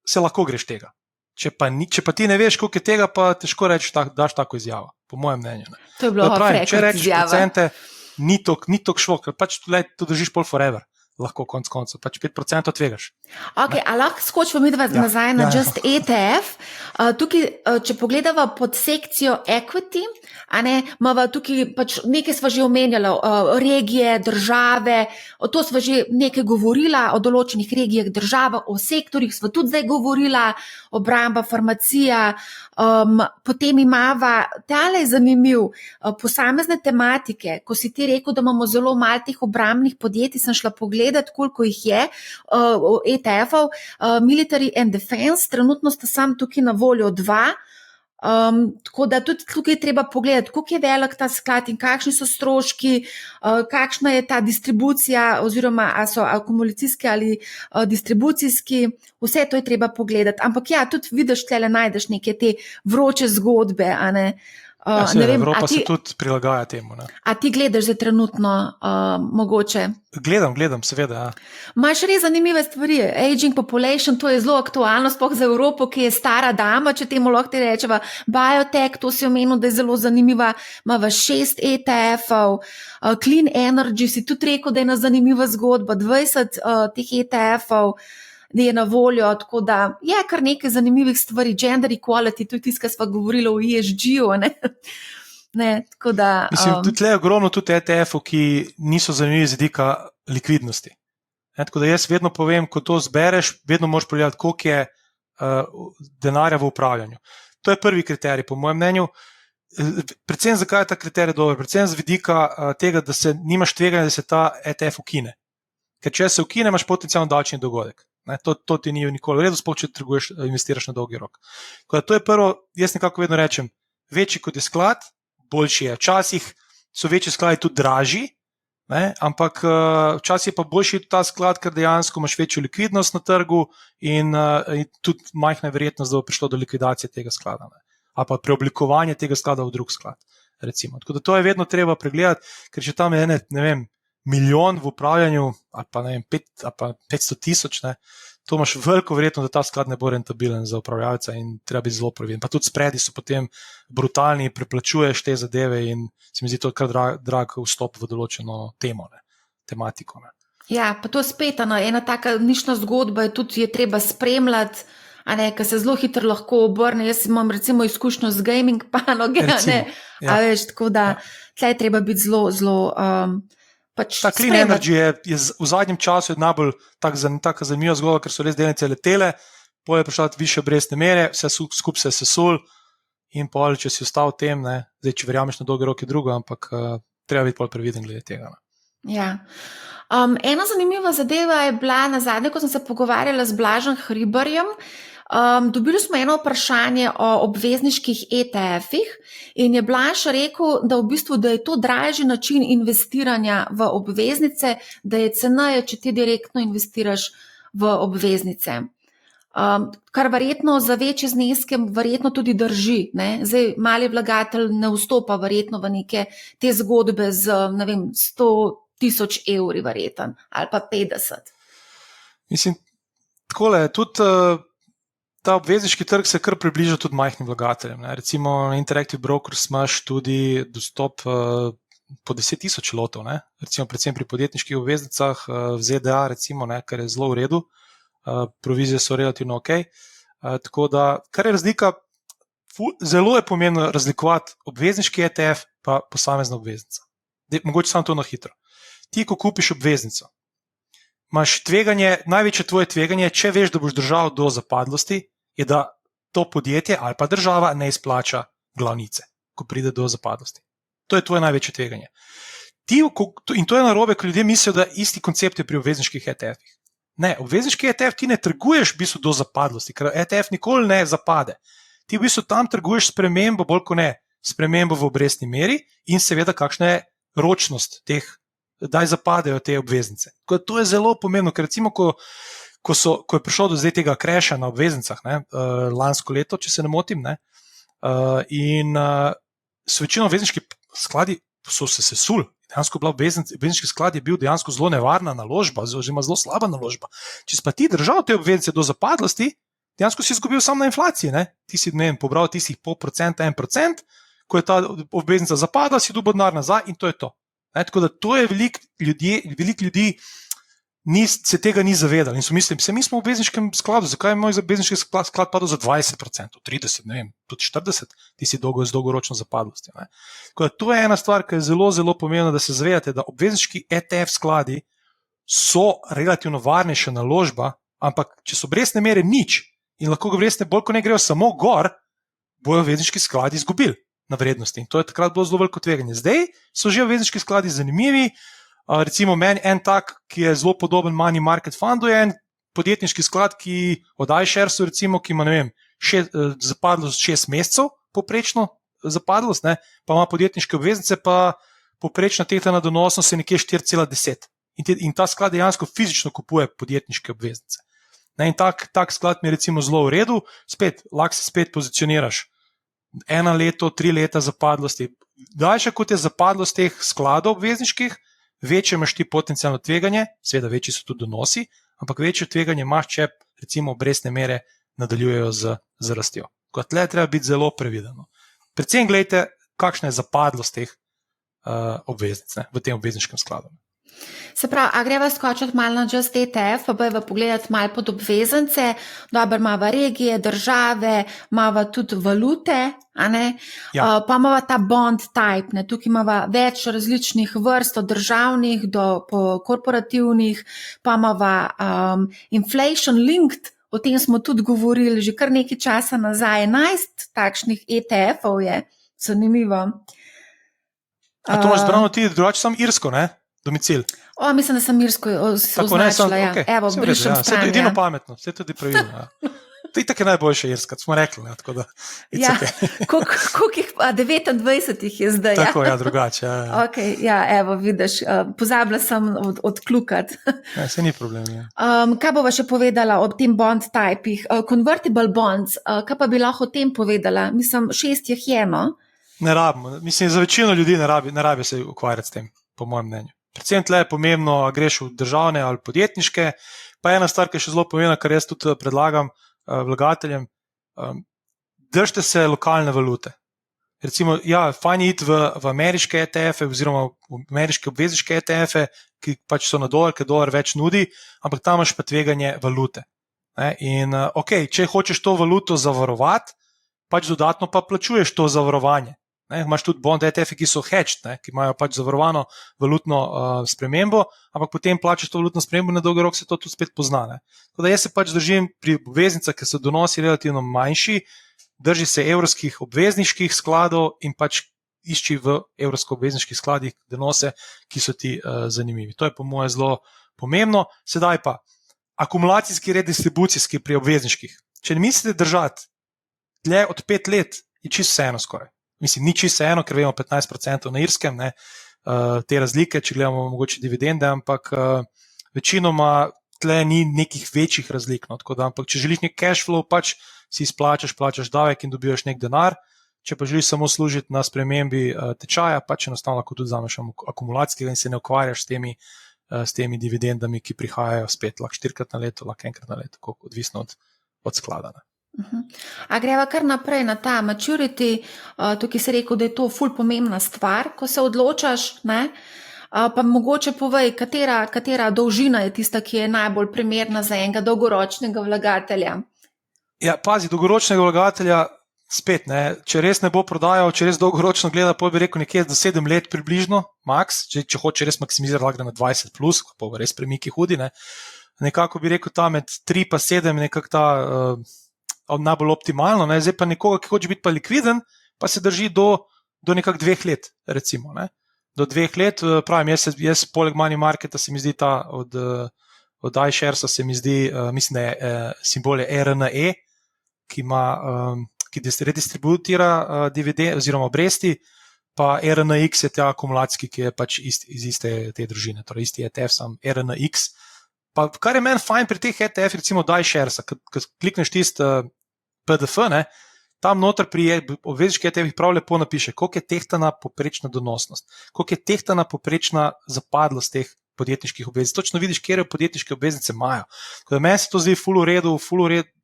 se lahko greš tega. Če pa ti ne veš, koliko je tega, pa težko reči, daš tako izjavo, po mojem mnenju. Ne. To je bilo frekvent če rečeš izjava. procente, ni tok šlo, ker pač to držiš pol forever, lahko konc koncev, pač 5% tvegaš. Ok, a lahko skočimo mi nazaj na Just ETF. Tukaj, če pogledava pod sekcijo equity, imava tukaj pač nekaj sva že omenjala, regije, države, to sva že nekaj govorila, o določenih regijah, država, o sektorjih sva tudi zdaj govorila, obramba, farmacija, potem imava, tale je zanimiv, posamezne tematike, ko si ti rekel, da imamo zelo malo teh obrambnih podjetij, sem šla pogledat, koliko jih je, ETF-ov, Military and Defense, trenutno sta sam tukaj na voljo 2, tako da tudi tukaj je treba pogledati, koliko je velik ta sklad in kakšni so stroški, kakšna je ta distribucija oziroma a so akumulacijski ali distribucijski, vse to je treba pogledati, ampak ja, tudi vidiš, tle najdeš neke te vroče zgodbe, a ne. Ne vem, Evropa se tudi prilagaja temu. Ne? A ti gledaš zdaj trenutno mogoče? Gledam, seveda. Ja. Imaš res zanimive stvari. Aging population, to je zelo aktualno, sploh za Evropo, ki je stara dama, če temu lahko ti rečeva. Biotech, to si omenil, da je zelo zanimiva. Imava 6 ETF-ov. Clean energy, si tudi rekel, da je ena zanimiva zgodba. 20 teh ETF-ov da je na voljo, tako da je kar nekaj zanimivih stvari. Gender equality, tudi tiskaj sva govorila o ESG-u, tako da... Mislim, tle je ogromno tudi ETF-ov, ki niso zanimivi z vidika likvidnosti. Tako da jaz vedno povem, ko to zbereš, vedno moraš pogledati, koliko je denarja v upravljanju. To je prvi kriterij, po mojem mnenju. Predvsem zakaj je ta kriterij dober? Predvsem z vidika tega, da se nimaš tveganja, da se ta ETF ukine. Ker če se ukine, imaš potencialno davčni dogodek. To ti ni nikoli v redu, sploh če investiraš na dolgi rok. To je prvo, jaz nekako vedno rečem, večji kot je sklad, boljši je. Včasih so večji skladi tudi dražji, ampak včasih je pa boljši ta sklad, ker dejansko imaš večjo likvidnost na trgu in tudi majhna verjetnost, da bo prišlo do likvidacije tega sklada. Ali pa preoblikovanje tega sklada v drug sklad. Recimo. Tako da to je vedno treba pregledati, ker če tam je milijon v upravljanju, ali pa 500 tisoč, to imaš veliko verjetnost, da ta sklad ne bo rentabilen za upravljalca in treba biti zelo previden. Pa tudi spredi so potem brutalni, preplačuješ te zadeve in se mi zdi to kar drag vstop v določeno tematiko. Ja, pa to spet, ena taka nišna zgodba je treba spremljati, ker se zelo hitro lahko obrne. Jaz imam recimo izkušnjo z gaming panoge, tako da tle je treba biti zelo ta clean energy je v zadnjem času najbolj taka zanimiva zgodba, ker so res delnice letele, potem je prišla više obrestne mere, vse skupaj se je sesul in pol, če si ostal v tem, zdaj, če verjameš na dolgi rok je drugo, ampak treba biti pol previden glede tega. Ja. Ena zanimiva zadeva je bila nazadnje, ko sem se pogovarjala z Blažem Hribarjem. Dobili smo eno vprašanje o obvezniških ETF-ih in je Blaž rekel, da v bistvu da je to dražji način investiranja v obveznice, da je ceneje, če ti direktno investiraš v obveznice. Kar verjetno za večje zneske verjetno tudi drži. Zdaj mali vlagatelj ne vstopa verjetno v neke te zgodbe z 100,000 evri verjeten ali pa 50. Mislim, takole, tudi ta obvezniški trg se kar približa tudi majhnim vlagateljem. Recimo na Interactive Brokers imaš tudi dostop po 10,000 lotov, recimo predvsem pri podjetniških obveznicah v ZDA, recimo, kar je zelo v redu, provizije so relativno ok. Tako da, kar je razlika, zelo je pomembno razlikovati obvezniški ETF pa posamezna obveznica. Mogoče samo to na hitro. Ti, ko kupiš obveznico, imaš tveganje, največje tvoje tveganje, če veš, da boš držal do zapadlosti, je, da to podjetje ali pa država ne izplača glavnice, ko pride do zapadlosti. To je tvoje največje tveganje. In to je narobe, ko ljudje mislijo, da isti koncept je pri obvezniških ETF-ih. Ne, obvezniški ETF ti ne trguješ v bistvu do zapadlosti, ker ETF nikoli ne zapade. Ti v bistvu tam trguješ spremembo bolj kot ne spremembo v obrestni meri in seveda kakšna je ročnost teh, kdaj zapadejo te obveznice. To je zelo pomembno, ker recimo, ko je prišel do zdaj tega crasha na obveznicah, lansko leto, če se ne motim, in so večino obvezniški skladi so se sesuli. Dejansko obvezniški sklad je bil dejansko zelo nevarna naložba, oziroma zelo slaba naložba. Če si pa ti držal te obveznice do zapadlosti, dejansko si izgubil samo na inflaciji. Ti si pobral tistih 0,5%, 1%, ko je ta obveznica zapadla, si dobil denar nazaj in to je to. Tako da to je veliko ljudi se tega ni zavedalo in so mislili, mi smo v obvezniškem skladu, zakaj je moj obvezniški sklad padel za 20%, 30%, ne vem, tudi 40%, ti si z dolgoročno zapadlostjo. Tako da to je ena stvar, ki je zelo, zelo pomembna, da se zavedate, da obvezniški ETF skladi so relativno varnejša naložba, ampak če so obrestne mere nič in lahko obrestne bolj, ko ne grejo samo gor, bojo obvezniški skladi izgubili na vrednosti. In to je takrat bilo zelo veliko tveganje. Zdaj so že obvezniški skladi zanimivi. Recimo meni en tak, ki je zelo podoben money market fundu, je en podjetniški sklad, ki od iSharesu recimo, ki ima, ne vem, zapadlost 6 mesecev, poprečno zapadlost, pa ima podjetniške obveznice, pa poprečna tehtana donosnost je nekje 4,10. In ta sklad dejansko fizično kupuje podjetniške obveznice. In tak sklad mi je recimo zelo v redu, lahko se spet pozicioniraš 1 leto, 3 leta zapadlosti. Daljša kot je zapadlost teh skladov obvezniških, večje imaš ti potencijalno tveganje, seveda večji so tudi donosi, ampak večje tveganje imaš, če recimo obrestne mere nadaljujejo z rastjo. Kot tle treba biti zelo previden. Predvsem gledajte, kakšna je zapadlost teh obveznic v tem obvezniškem skladu. Se pravi, a greva skočiti malo na Just ETF, pa bojeva pogledati malo pod obveznice, dobro imava regije, države, imava tudi valute, pa imava ta bond type, tukaj imava več različnih vrst, od državnih do korporativnih, pa imava inflation linked, o tem smo tudi govorili že kar nekaj časa nazaj, 11 takšnih ETF-ov je, zanimivo. A to imaš zbrano ti drugače samo Irsko, domicil. Mislim, da sem Irsko označila. Okay. Evo, brišem stran. Se je edino pametno, se je tudi pravilno. To je tako najboljša Irska, smo rekli. Tako da, koliko jih, 29 jih je zdaj. Tako, drugače. Okay, evo, vidiš, pozabila sem odklukati. Se ni problem. Kaj bova še povedala o tem bond typih? Convertible bonds, kaj pa bi lahko o tem povedala? Mislim, 6 jih je, no? Ne rabimo. Mislim, za večino ljudi ne rabi se ukvarjati s tem, po mojem mnenju. Predvsem tle je pomembno, a greš v državne ali podjetniške, pa ena stvar, ki je še zelo pomembna, kar jaz tudi predlagam vlagateljem, držite se lokalne valute. Recimo, fajn je iti v ameriške ETF-e oziroma v ameriške obvezniške ETF-e, ki pač so na dolar, ker dolar več nudi, ampak tam imaš pa tveganje valute. In če hočeš to valuto zavarovati, pač dodatno pa plačuješ to zavarovanje. Imaš tudi bond ETF-e, ki so hedged, ki imajo pač zavarovano valutno spremembo, ampak potem plačaš to valutno spremembo, na dolgi rok se to tudi spet pozna. Tako da jaz se pač držim pri obveznicah, ker so donosi relativno manjši, drži se evrskih obvezniških skladov in pač išči v evrsko obvezniških skladih donose, ki so ti zanimivi. To je po moje zelo pomembno. Sedaj pa, akumulacijski redistribucijski pri obvezniških. Če ne mislite držati dlje od 5 let, je čisto vseeno skoraj. Mislim, ni čisto eno, ker vemo 15% na Irskem, te razlike, če gledamo mogoče dividende, ampak večinoma tle ni nekih večjih razlik. Ampak če želiš nek cash flow, pač si plačaš davek in dobivaš nek denar, če pa želiš samo služiti na spremembi tečaja, pač enostavno lahko tudi vzameš akumulacijskega in se ne ukvarjaš s temi dividendami, ki prihajajo spet, lahko 4-krat na leto, lahko 1-krat na leto, odvisno od sklada. A greva kar naprej na ta maturity, tukaj si rekel, da je to ful pomembna stvar, ko se odločaš, pa mogoče povej, katera dolžina je tista, ki je najbolj primerna za enega dolgoročnega vlagatelja? Pazi, dolgoročnega vlagatelja spet, če res ne bo prodajal, če res dolgoročno gleda, pa bi rekel nekje za 7 let približno, max, če hoče res maksimizirati, lahko na 20+, pa bo res premiki hudi, nekako bi rekel ta med 3 pa 7 nekako ta najbolj optimalno, zdaj pa nekoga, ki hoče biti pa likviden, pa se drži do nekak 2 let, recimo. Do 2 let, pravim, jaz poleg money marketa se mi zdi ta od iSharesa se mi zdi, mislim, da je simbol je RNE, ki ki redistributira dividend oziroma obresti, pa RNX je ta akumulacijski, ki je pač iz iste te družine, torej isti ETF, sam RNX. Pa kar je meni fajn pri teh ETF, recimo iShares, ko klikneš tisti PDF, ne, tam noter pri obvezniških ETF-ih prav lepo napiše, koliko je tehtana poprečna donosnost, koliko je tehtana poprečna zapadlost teh podjetniških obveznic. Točno vidiš, kje podjetniške obveznice imajo. Tako da meni se to zdi ful v redu,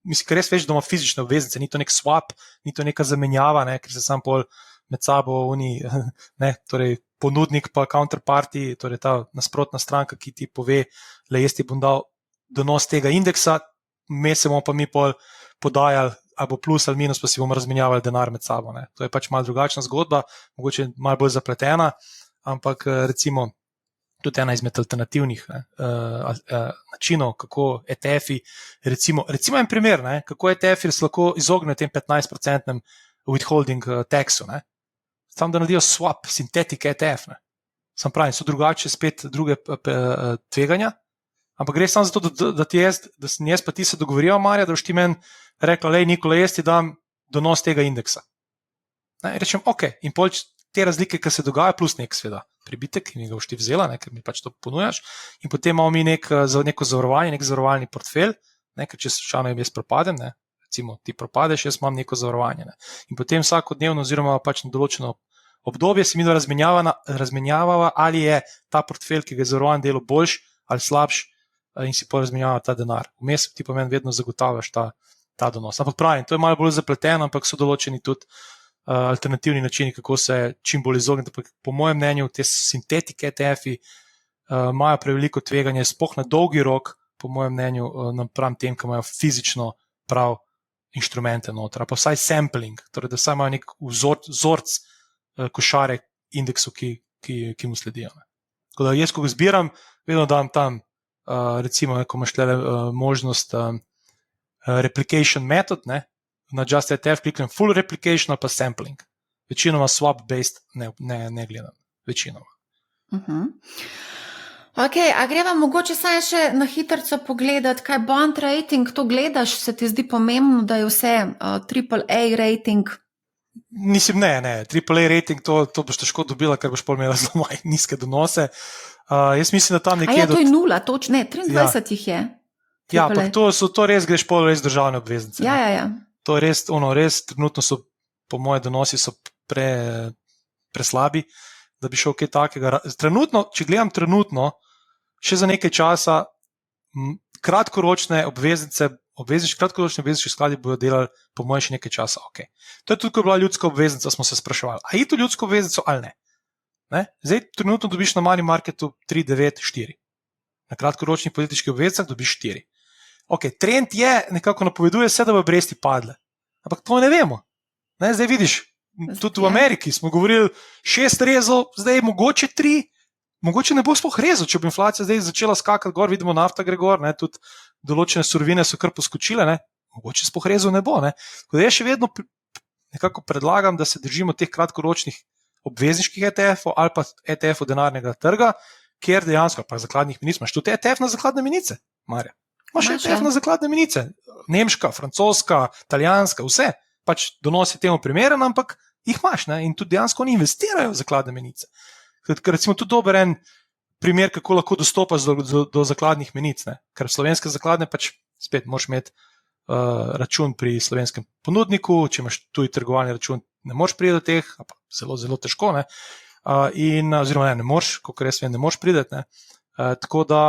mislim, ker res veš, da ima fizične obveznice, ni to nek swap, ni to neka zamenjava, ne, ker se sam pol med sabo torej ponudnik pa counterparty, torej ta nasprotna stranka, ki ti pove, le jaz ti bom dal donos tega indeksa, se bomo pa mi pol podajali, ali bo plus ali minus, pa si bomo razmenjavali denar med sabo. Ne. To je pač malo drugačna zgodba, mogoče malo bolj zapletena, ampak recimo tudi ena izmed alternativnih načinov, kako ETF-i, recimo en primer, ne, kako ETF-i se lahko izognejo tem 15% withholding taxu, ne. Sam da naredijo swap, synthetic ETF. Ne. Sam pravim, so drugače spet druge tveganja, ampak gre samo za to, da sem jaz pa ti se dogovorijo, Marja, da boš ti meni rekla, lej Nikola, jaz ti dam donos tega indeksa. Ne, rečem, ok, in pol te razlike, ki se dogajajo, plus nek sveda pribitek, ki mi ga boš ti vzela, ne, ker mi pač to ponujaš, in potem imamo mi neko zavarovanje, nek zavarovalni portfelj, ne, ker če slučajno jaz propadem, ne, recimo ti propadeš, jaz imam neko zavarovanje. Ne. In potem vsakodnevno oziroma pač na določeno obdobje se mi razmenjava, ali je ta portfelj, ki ga je zavarovan delo boljš ali slabš, in si porazmenjava ta denar. Vmes ti pa meni vedno zagotavljaš ta donos. Ampak pravim, to je malo bolj zapleteno, ampak so določeni tudi alternativni načini, kako se čim bolj izogniti. Po mojem mnenju, te sintetike ETF-i imajo preveliko tveganje, sploh na dolgi rok, po mojem mnenju, napram tem, ki imajo fizično prav inštrumente noter, pa vsaj sampling, torej da vsaj imajo nek vzorc košarek indeksu, ki mu sledijo. Tako da jaz, ko ga zbiram, vedno dam tam, recimo, ko imaš tle možnost replication method, ne, na Just ETF kliknem full replication ali pa sampling. Večinoma swap-based ne gledam. Večinoma. Ok, a greva mogoče saj še na hitrco pogledati, kaj bond rating, to gledaš, se ti zdi pomembno, da je vse AAA rating? Mislim, ne, AAA rating, to boš težko dobila, ker boš pol imela zelo nizke donose. Jaz mislim, da tam nekje... A ja, to je 0, točno, ne, 23 jih je. Ja, pa to res greš pol res državne obveznice. Ja. To je res, trenutno so, po moje donosi so preslabi, da bi šel kaj takega. Trenutno, če gledam trenutno, še za nekaj časa, kratkoročne obvezniški skladi bodo delali, po moje, še nekaj časa. Okay. To je tudi, ko je bila ljudska obveznica, smo se spraševali, a je to ljudsko obveznico ali ne? Zdaj, trenutno dobiš na money marketu 3, 9, 4. Na kratkoročnih političkih obveznicah dobiš 4. Ok, trend je, nekako napoveduje se, da bo obresti padle. Ampak to ne vemo. Zdaj vidiš, tudi v Ameriki smo govorili 6 rezov, zdaj mogoče 3, mogoče ne bo sploh rezov, če bo inflacija zdaj začela skakati gor, vidimo nafta gre gor, tudi določene surovine so kar poskočile, mogoče sploh rezov ne bo. Tako da jaz še vedno nekako predlagam, da se držimo teh kratkoročnih obvezniških ETF-ov ali pa ETF-ov denarnega trga, kjer dejansko, pa zakladnih menic, imaš tudi ETF na zakladne menice, Marja. Imaš ETF na zakladne menice, nemška, francoska, italijanska, vse, pač donosi temu primeren, ampak jih imaš, in tudi dejansko oni investirajo v zakladne menice. Recimo tudi dober en primer, kako lahko dostopaš do zakladnih menic, ker slovenske zakladne pač spet moraš imeti račun pri slovenskem ponudniku, če imaš tuji trgovalni račun, ne moreš priti do teh, pa zelo, zelo težko, oziroma ne moreš, kot res vem, ne moreš priti, tako da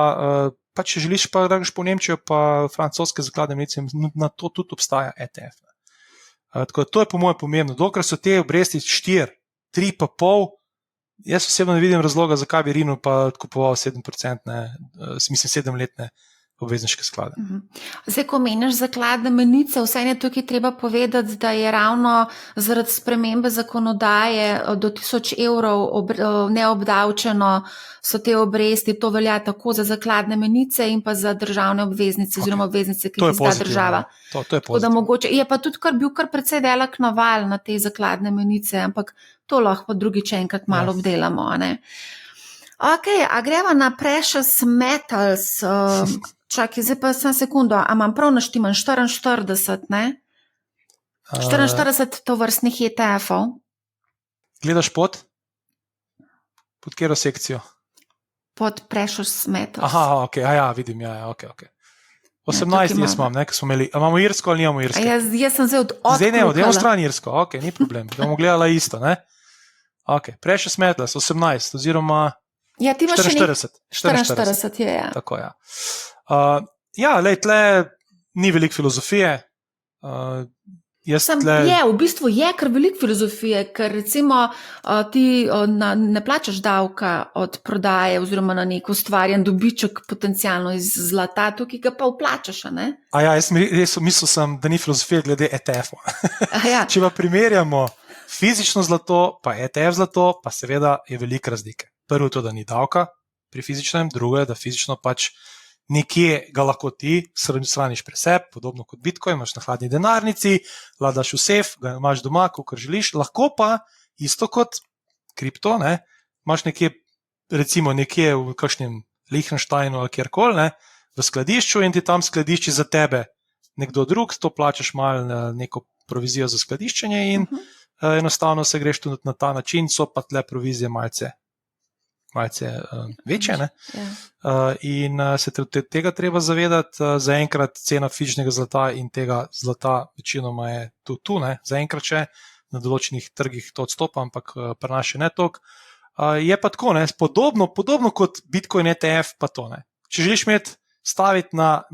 pa če želiš pa greš po Nemčijo, pa francoske zakladne menice, na to tudi obstaja ETF. Tako da to je po mojem pomembno. Dokler so te obresti 4, 3,5, jaz osebno ne vidim razloga, zakaj bi Rino pa kupoval 7%, mislim 7-letne obvezniške sklade. Zdaj, ko meniš zakladne menice, vsaj ne tukaj treba povedati, da je ravno zaradi spremembe zakonodaje do 1000 evrov neobdavčeno so te obresti, to velja tako za zakladne menice in pa za državne obveznice, oziroma obveznice, ki jih izda država. To je pozitivno. Je pa tudi bil kar precej velik naval na te zakladne menice, ampak to lahko pa drugič enkrat malo obdelamo. Ok, a greva na precious metals. Čakaj, zdaj pa sem sekundo, a imam prav naštiman 44, ne? 44 tovrstnih ETF-ov. Gledaš pod katero sekcijo? Pod Precious Metals. Aha, ok, vidim, ok. 18 jaz imam, ker smo imeli. Imamo Irsko ali nimamo Irske? Jaz sem zdaj odklukala. Zdaj ne, odjemo stran Irsko, ok, ni problem. Bomo gledala isto, ne? Ok, Precious Metals, 18, oziroma Ja, ti imaš 44. 44 je, ja. Tako, ja. Lej, tle ni veliko filozofije. V bistvu je kar veliko filozofije, ker recimo ti ne plačaš davka od prodaje oziroma na nek ustvarjen dobiček potencialno iz zlata, tukaj ga pa vplačaš, ne? Jaz mislil sem, da ni filozofije glede ETF-ov. Ja. Če pa primerjamo fizično zlato, pa ETF zlato, pa seveda je velika razlika. Prvo to, da ni davka pri fizičnem, drugo je, da fizično pač nekje ga lahko ti shraniš pri sebi, podobno kot Bitcoin, imaš na hladni denarnici, ladaš v sef, ga imaš doma, kakor želiš, lahko pa isto kot kripto, ne, imaš recimo nekje v kakšnem Liechtensteinu ali kjerkoli, ne, v skladišču in ti tam skladišči za tebe nekdo drug, to plačaš malo neko provizijo za skladiščenje in enostavno se greš tudi na ta način, so pa tle provizije malce večje, ne? In se tega treba zavedati. Zaenkrat cena fizičnega zlata in tega zlata večinoma je tu, ne? Zaenkrat še na določenih trgih to odstopa, ampak pri nas še ne toliko. Je pa tako, ne? Podobno kot Bitcoin ETF, pa to ne. Če želiš staviti na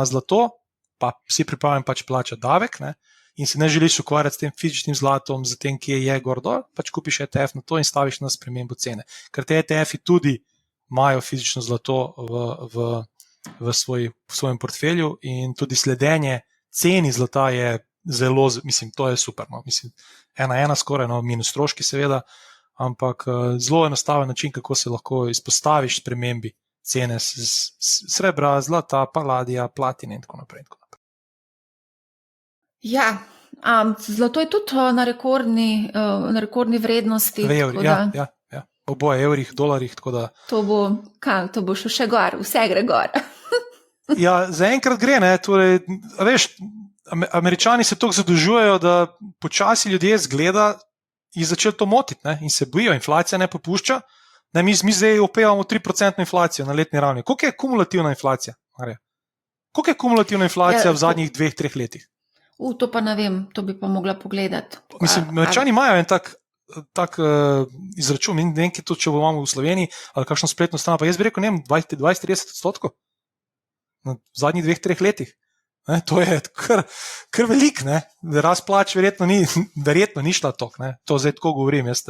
zlato, pa si pripravljen pač plačati davek, ne? In se ne želiš ukvarjati s tem fizičnim zlatom, z tem, ki je gor dol, pač kupiš ETF na to in staviš na spremembo cene. Ker te ETF-i tudi imajo fizično zlato v svojem portfelju in tudi sledenje ceni zlata je zelo, to je super. No. 1:1 skoraj, minus stroški seveda, ampak zelo enostaven način, kako se lahko izpostaviš spremembi cene srebra, zlata, paladija, platine in tako naprej. Ja, zlato je tudi na rekordni vrednosti. V evrih, ja. Oboje evrih, dolarjih, tako da... To bo še gor, vse gre gor. Ja, zaenkrat gre, ne, torej, veš, Američani se toliko zadolžujejo, da počasi ljudje zgleda in začeli to motiti, ne, in se bojijo, inflacija ne popušča, ne, mi zdaj opevamo 3% inflacijo na letni ravni. Koliko je kumulativna inflacija, Marija? Koliko je kumulativna inflacija v zadnjih 2-3 letih? To pa ne vem, to bi pa mogla pogledati. Američani imajo en tak izračun, ne vem, to, če bomo v Sloveniji ali kakšno spletno stran, pa jaz bi rekel, ne vem, 20-30% v zadnjih 2-3 letih. Ne, to je kar velik, ne. Rast plač verjetno ni šla tok, ne. To zdaj tako govorim, jaz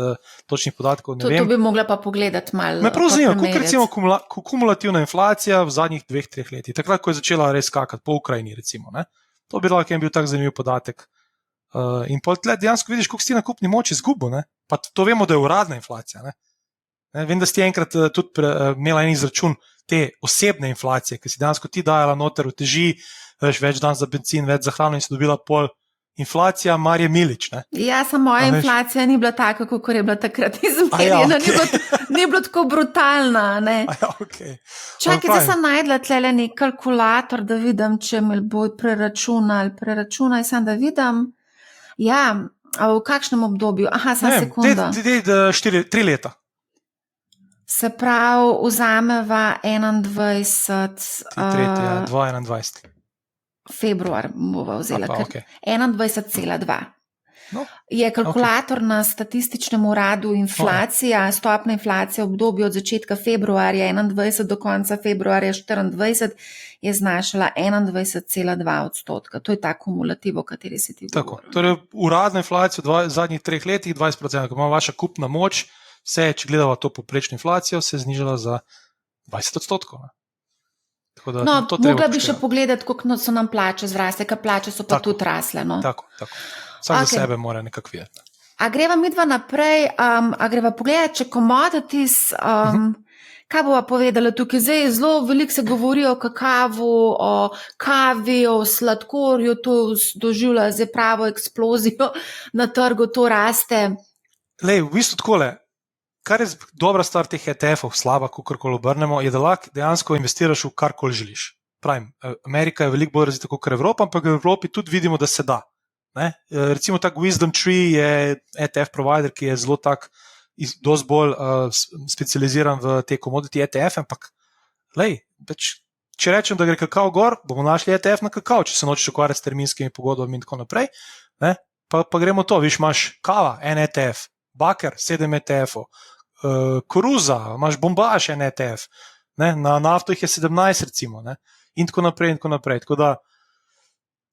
točnih podatkov ne vem. To bi mogla pa pogledati malo. Me prav zanima, koliko recimo kumulativna inflacija v zadnjih 2-3 letih, takrat, ko je začela res skakati po Ukrajini, recimo, ne. To bi lahko bil tak zanimiv podatek. In pol tle dejansko vidiš, koliko si na kupni moči izgubil, ne. Pa to vemo, da je uradna inflacija, ne. Vem, da si enkrat tudi imela en izračun te osebne inflacije, ki si dejansko ti dajala noter v teži, več dan za benzin, več za hrano in si dobila pol inflacija Marije Milič, ne? Ja, samo moja inflacija ni bila taka, kot je bila takrat izmerjena, ni bila tako brutalna, ne? Okay. Čakaj, da sem najdla tlele nek kalkulator, da vidim, če mi bo preračunaj sem, da vidim. Ja, v kakšnem obdobju? Aha, sem sekunda. 3 leta. Se pravi, vzameva 2021. Februar bova vzela, okay. 21,2. No, je kalkulator na Statističnem uradu inflacija, stopna inflacije v obdobju od začetka februarja 21 do konca februarja 24 je znašala 21,2%. To je ta kumulativ, o kateri se ti govori. Torej, uradna inflacija v zadnjih 3 letih 20%, ko ima vaša kupna moč, če gledava to poprečno inflacijo, se je znižala za 20%. Mogla bi še pogledati, koliko so nam plače zrasle, ker plače so pa tudi rasle. No? Tako. Vsak za sebe mora nekako videti. A greva midva naprej, a greva pogledati, če commodities, kaj bova povedala tukaj? Zdaj zelo veliko se govori o kakavu, o kavi, o sladkorju, to doživlja zdaj pravo eksplozijo na trgu, to raste. Lej, v bistvu takole. Kar je dobra stvar teh ETF-ov, slaba, kakorkoli obrnemo, je, da lahko dejansko investiraš v karkoli želiš. Pravim, Amerika je veliko bolj razvita kot Evropa, ampak v Evropi tudi vidimo, da se da. Ne? Recimo tak Wisdom Tree je ETF provider, ki je zelo tak, dosti bolj specializiran v te commodity ETF, ampak če rečem, da gre kakao gor, bomo našli ETF na kakao, če se nočeš ukvarjati s terminskimi pogodbami in tako naprej. Ne? Pa gremo to, viš, imaš kava, en ETF, baker, 7 ETF-ov, koruza, imaš bombaž, en ETF, ne? Na nafto jih je 17 recimo, ne? In tako naprej in tako naprej. Tako da,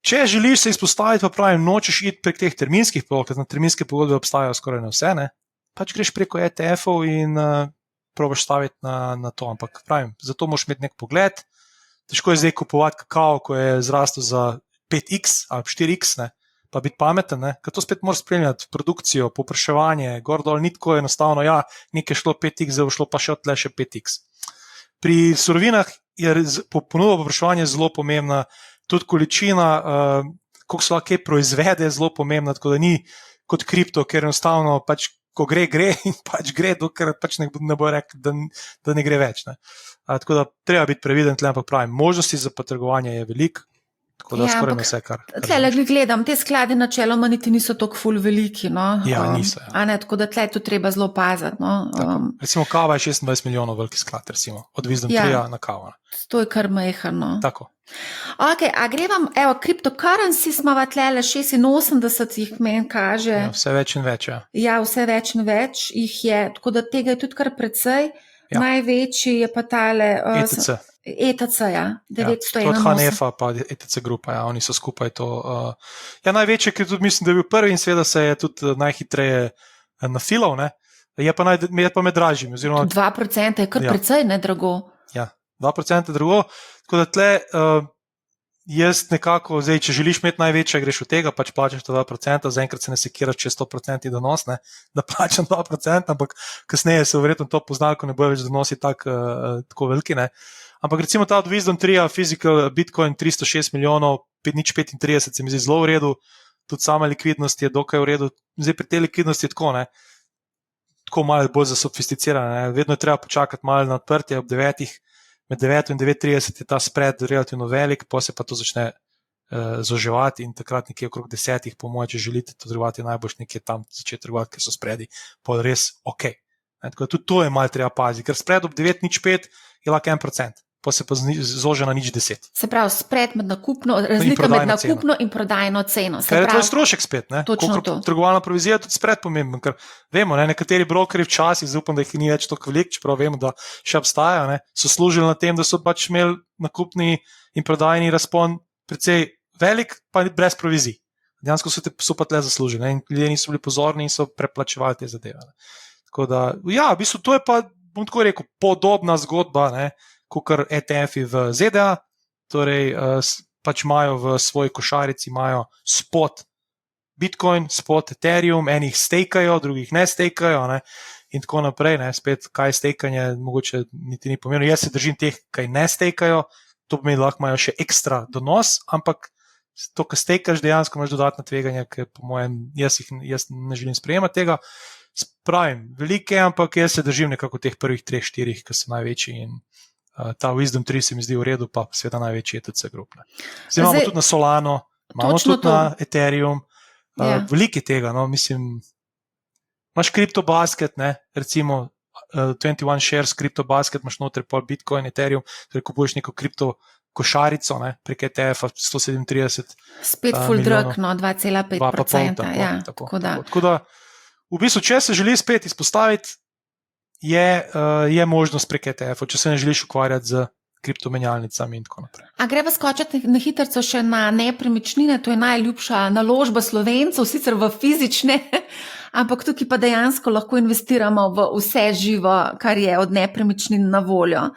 če želiš se izpostaviti, pa pravim, nočeš iti prek teh terminskih pogodb, ker na terminske pogodbe obstajajo skoraj na vse, ne? Pač greš preko ETF-ov in probaš staviti na to, ampak pravim, zato moraš imeti nek pogled. Težko je zdaj kupovati kakao, ko je zrastel za 5x ali 4x, ne? Pa biti pameten, ne? Ker to spet moraš spremljati, produkcijo, povpraševanje, gor dol, ni tako enostavno, ja, nekaj šlo 5x, zdaj šlo pa še odtle še 5x. Pri surovinah je ponudba povpraševanja zelo pomembna, tudi količina, koliko se lahko proizvede, je zelo pomembna, tako da ni kot kripto, ker enostavno pač, ko gre in pač gre, dokler pač ne bo rekel, da ne gre več. Ne. Tako da treba biti previden, ampak pravim, možnosti za potrgovanje je veliko, tako da skoraj na vse, kar. Tle gledam, te sklade načeloma niti niso tako ful veliki, no. Ja, niso. Ja. Tako da tle to treba zelo paziti, no. Recimo kava je 26 milijonov veliki sklad, recimo, od Wisdom Tree na kavo. To je kar majhno. Tako. Ok, a gre vam, cryptocurrency smo tlele 86 jih meni kaže. Ja, vse več in več, ja. Ja, vse več in več jih je, tako da tega je tudi kar precej. Ja. Največji je pa tale ETC, ja, 901. Ja, od Hanefa pa ETC grupa, ja, oni so skupaj to. Ja, največji, ki tudi mislim, da je bil prvi in seveda se je tudi najhitreje nafilal, ne. Je pa med dražjimi. 2% je kar precej, ne, drago. Ja, 2% drago. Tako da tle, jaz nekako, zdaj, če želiš imeti največje, greš od tega, pač plačaš to 2%, zaenkrat se ne sekiraš, če je 100% donos, ne, da plačam 2%, ampak kasneje se verjetno to poznalo, ko ne bojo več donosi tako veliki. Ne. Ampak recimo ta od Wisdom Tree, Physical Bitcoin 306 milijonov, 5,35 se mi zdi zelo v redu, tudi sama likvidnost je dokaj v redu. Zdaj pri tej likvidnosti je tako, ne, tako malo bolj zasofisticirana, vedno je treba počakati malo na odprtje ob 9. Med 9 in 9:30 je ta spread relativno velik, pa se pa to začne zoževati in takrat nekje okrog 10, po moje, če želite to trgovati, najboljš nekje tam začeti trgovati, ker so spredi pa res ok. Tako da tudi to je malo treba paziti, ker spread ob 9,05 je lahko 1%, pa se pa zože na 0,10. Se pravi, spread med nakupno, razlika med nakupno in prodajno ceno. Ker je to strošek spet, ne? Trgovalna provizija je tudi spread pomemben, ker vemo, ne, nekateri brokeri včasih, zdaj upam, da jih ni več toliko veliko, čeprav vemo, da še obstajajo, ne, so služili na tem, da so pač imeli nakupni in prodajni razpon precej velik, pa brez provizij. Dejansko so pa tle zaslužili, ne, in ljudje niso bili pozorni in so preplačevali te zadeve. Ne. Tako da, ja, v bistvu to je pa, bom tako rekel, podobna zgodba, ne, kakor ETF-i v ZDA, torej pač imajo v svoji košarici imajo spot Bitcoin, spot Ethereum, enih stejkajo, drugih ne stejkajo, ne, in tako naprej, ne, spet kaj stejkanje, mogoče niti ni pomembno, jaz se držim teh, kaj ne stejkajo, to pomeni, lahko imajo še ekstra donos, ampak to, kar stejkaš, dejansko imaš dodatna tveganja, ker po mojem, jaz ne želim sprejemati tega, pravim, velike, ampak jaz se držim nekako teh prvih 3-4, ki so največji in ta Wisdom Tree se mi zdi v redu, pa seveda največji ETC grup. Zdaj imamo tudi na Solano, imamo tudi na Ethereum, veliki tega, no, mislim, imaš CryptoBasket, ne, recimo 21 shares CryptoBasket, imaš noter pol Bitcoin, Ethereum, torej kupuješ neko kripto košarico, ne, prek ETF-a 137 spet full drug, no, 2,5%. Ja, tako da, v bistvu, če se želi spet izpostaviti, je možnost prek ETF-ov, če se ne želiš ukvarjati z kriptomenjalnicami in tako naprej. A greva skočiti na hitrico še na nepremičnine, to je najljubša naložba Slovencev, sicer v fizične, ampak tukaj pa dejansko lahko investiramo v vse živo, kar je od nepremičnin na voljo.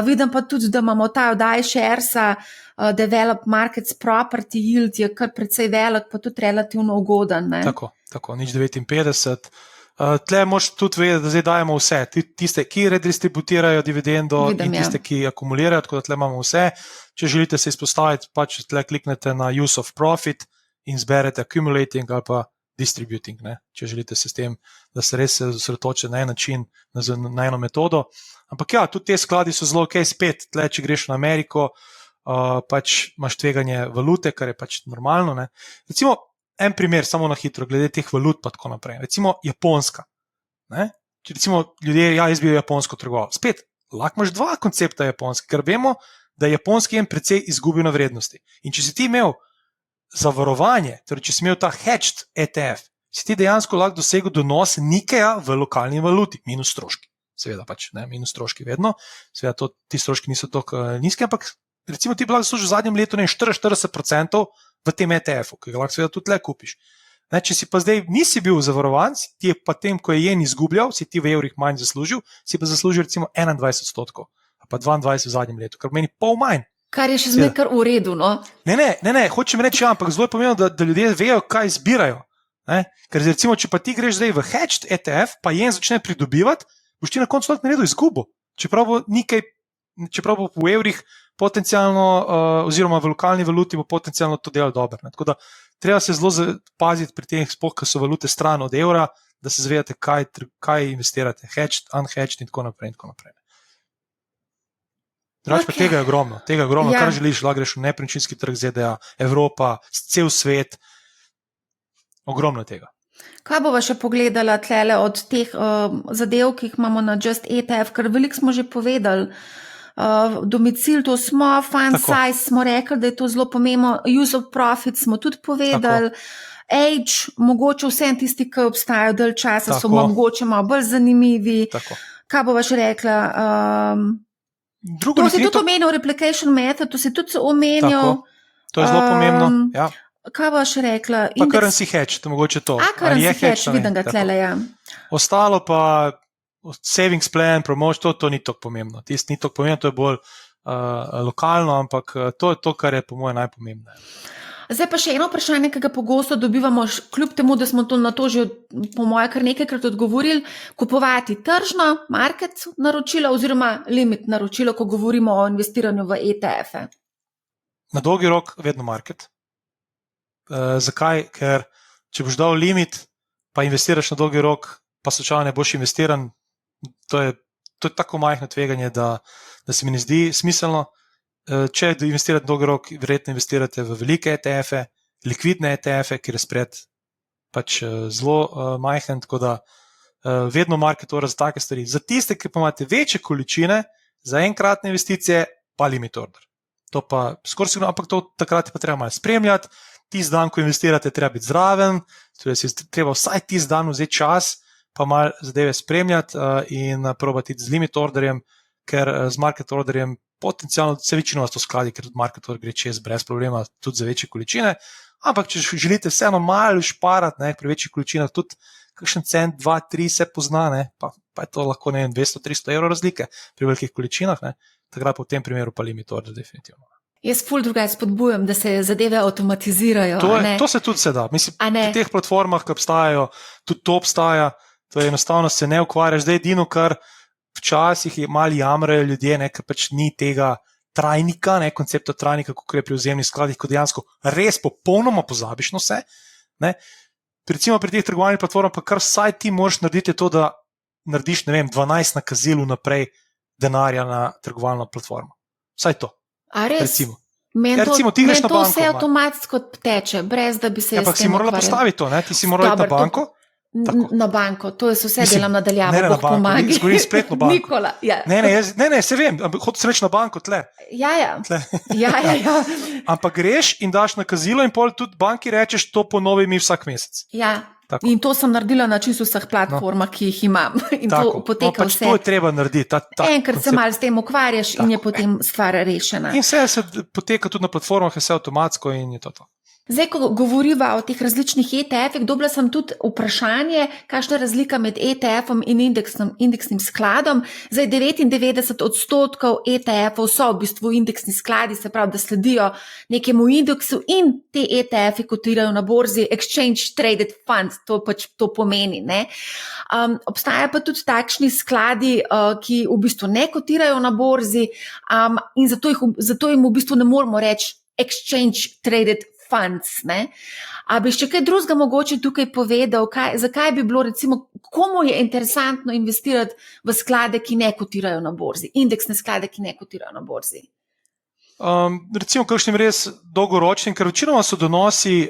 Vidim pa tudi, da imamo ta oddaj Sharesa, Develop Markets Property Yield je kar precej velik, pa tudi relativno ugoden. Ne? Tako, 0,59. Tle moš tudi vedeti, da zdaj dajemo vse, tiste, ki redistributirajo dividendo in tiste, ki akumulirajo, tako da tle imamo vse. Če želite se izpostaviti, pač tle kliknete na Use of Profit in zberete Accumulating ali pa Distributing, ne? Če želite se s tem, da se res osredotočite na en način, na eno metodo. Ampak ja, tudi te skladi so zelo ok, spet, tle, če greš na Ameriko, pač imaš tveganje valute, kar je pač normalno. Ne? Recimo, en primer, samo na hitro, glede teh valut pa tako naprej. Recimo Japonska. Ne? Če recimo ljudje, jaz bi japonsko trgoval. Spet, lahko imaš dva koncepta japonske, ker vemo, da je japonski jen precej izgubil na vrednosti. In če si ti imel zavarovanje, torej če si imel ta hedged ETF, si ti dejansko lahko dosegel donos Nikkeja v lokalni valuti, minus stroški. Seveda pač, ne, minus stroški vedno. Seveda ti stroški niso tako nizki, ampak recimo ti bi lahko zaslužil v zadnjem letu 44% v tem ETF-u, ki ga lahko seveda tudi le kupiš. Ne, če si pa zdaj nisi bil zavarovan, ti je pa tem, ko je jen izgubljal, si ti v evrih manj zaslužil, si pa zaslužil recimo 21%, pa 22% v zadnjem letu, kar pomeni pol manj. Kar je še zmeraj kar v redu, no? Ne, hočem reči, ampak zelo je pomembno, da ljudje vejo, kaj izbirajo. Ne? Ker recimo, če pa ti greš zdaj v hedged ETF, pa jen začne pridobivati, boš ti na koncu lahko naredil izgubo. Čeprav bo v evrih potencialno, oziroma v lokalni valuti bo potencialno to delal dobro. Tako da treba se zelo paziti pri teh, sploh, ko so valute stran od evra, da se zavedate, kaj investirate, hedged, unhedged in tako naprej. Drugače pa tega je ogromno, ja. Kar želiš, lahko greš v nepremičninski trg ZDA, Evropa, cel svet, ogromno tega. Kaj bova še pogledala tlele od teh zadev, ki jih imamo na Just ETF, ker veliko smo že povedali. Domicil, to smo, fund size smo rekli, da je to zelo pomembno, use of profit smo tudi povedali, age, mogoče vsem tisti, ki obstajajo dalj časa, so mogoče malo bolj zanimivi. Kaj bova še rekla? To si tudi omenil, replication method, to si tudi omenil. To je zelo pomembno, ja. Kaj boš rekla? Pa currency hedge, to mogoče to. Currency hedge, vidim ga tlele, ja. Ostalo pa savings plan, promotion, to ni tako pomembno. Tisto ni tako pomembno, to je bolj lokalno, ampak to je to, kar je po mojem najpomembneje. Zdaj pa še eno vprašanje, ki ga pogosto dobivamo, kljub temu, da smo na to že po moje kar nekajkrat odgovorili, kupovati tržno, market naročilo oziroma limit naročilo, ko govorimo o investiranju v ETF-e. Na dolgi rok vedno market. Zakaj? Ker če boš dal limit, pa investiraš na dolgi rok, pa slučajno ne boš investiran, to je tako majhno tveganje, da se mi ne zdi smiselno. Če investirate na dolgi rok, verjetno investirate v velike ETF-e, likvidne ETF-e, kjer je spread pač zelo majhen, tako da vedno market order za take stvari. Za tiste, ki pa imate večje količine, za enkratne investicije, pa limit order. To pa skoraj sigurno, ampak to takrat je pa treba malo spremljati. Tisti dan, ko investirate, treba biti zraven, torej si treba vsaj tisti dan vzeti čas, pa malo zadeve spremljati in probati z limit orderjem, ker z market orderjem potencialno se večino vas to skladi, ker tudi market order gre čez brez problema, tudi za večje količine, ampak če želite vseeno malo šparati, pri večjih količinah, tudi kakšen cent, 2, 3 se pozna, pa je to lahko 200-300 evrov razlike pri velikih količinah, takrat pa v tem primeru pa limit order definitivno. Jaz ful drugače spodbujam, da se zadeve avtomatizirajo. To se tudi se da. Mislim, pri teh platformah, ki obstajajo, tudi to obstaja, to je enostavno se ne ukvarjaš. Zdaj edino, kar včasih je malo jamrajo ljudje, ker pač ni tega trajnika, koncepta trajnika, kot je pri vzemnih skladih, ko dejansko res popolnoma pozabiš na vse. Recimo pri teh trgovalnih platformah, pa kar vsaj ti moraš narediti to, da narediš, 12 nakazil naprej denarja na trgovalno platformo. Vsaj to. A res? Recimo. Meni to vse avtomatsko teče, brez da bi se ampak si morala postaviti to, ti si morala iti na banko? Na banko, to je vse delam nadaljavo, Bog pomagi. Zgovorim spletno banko. Nikola, ja. Ne, se vem, hotel sem reči na banko, tle. Ja. Ampak greš in daš nakazilo in pol tudi banki rečeš, to ponovi mi vsak mesec. Ja. Tako. In to sem naredila na čisto vseh platformah, ki jih imam. In to poteka vse. To je treba narediti. Enkrat se malo s tem ukvarjaš in je potem stvar rešena. In vse se poteka tudi na platformah, je vse avtomatsko in je to. Zdaj, ko govoriva o teh različnih ETF-ih, dobila sem tudi vprašanje, kakšna je razlika med ETF-om in indeksnim skladom. Zdaj, 99% ETF-ov so v bistvu indeksni skladi, se pravi, da sledijo nekemu indeksu in te ETF-i kotirajo na borzi, Exchange Traded Funds, to pač to pomeni. Obstaja pa tudi takšni skladi, ki v bistvu ne kotirajo na borzi in zato jim v bistvu ne moramo reči Exchange Traded Funds. A bi še kaj drugega mogoče tukaj povedal, zakaj bi bilo recimo, komu je interesantno investirati v sklade, ki ne kotirajo na borzi, indeksne sklade, ki ne kotirajo na borzi? Recimo kakšnim res dolgoročnim, ker večinoma so donosi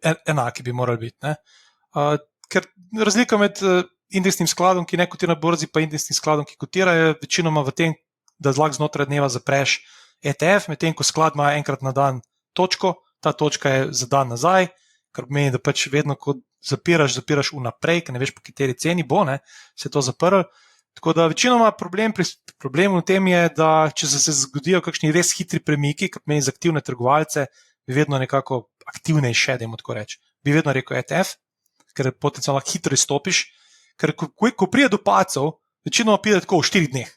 enaki bi morali biti. Ne? Ker razlika med indeksnim skladom, ki ne kotira na borzi, pa indeksnim skladom, ki kotira, je večinoma v tem, da lahko znotraj dneva zapreš ETF, medtem ko sklad ima enkrat na dan točko, ta točka je za dan nazaj, kar pomeni, da pač vedno, ko zapiraš vnaprej, ker ne veš, po kateri ceni bo, ne, se to zaprl. Tako da večinoma problem v tem je, da če se zgodijo kakšni res hitri premiki, kar pomeni za aktivne trgovalce, bi vedno nekako aktivnejše, dajmo tako reči. Bi vedno rekel ETF, ker potencialno hitro izstopiš, ker ko pride do padcev, večinoma pride tako v 4 dneh.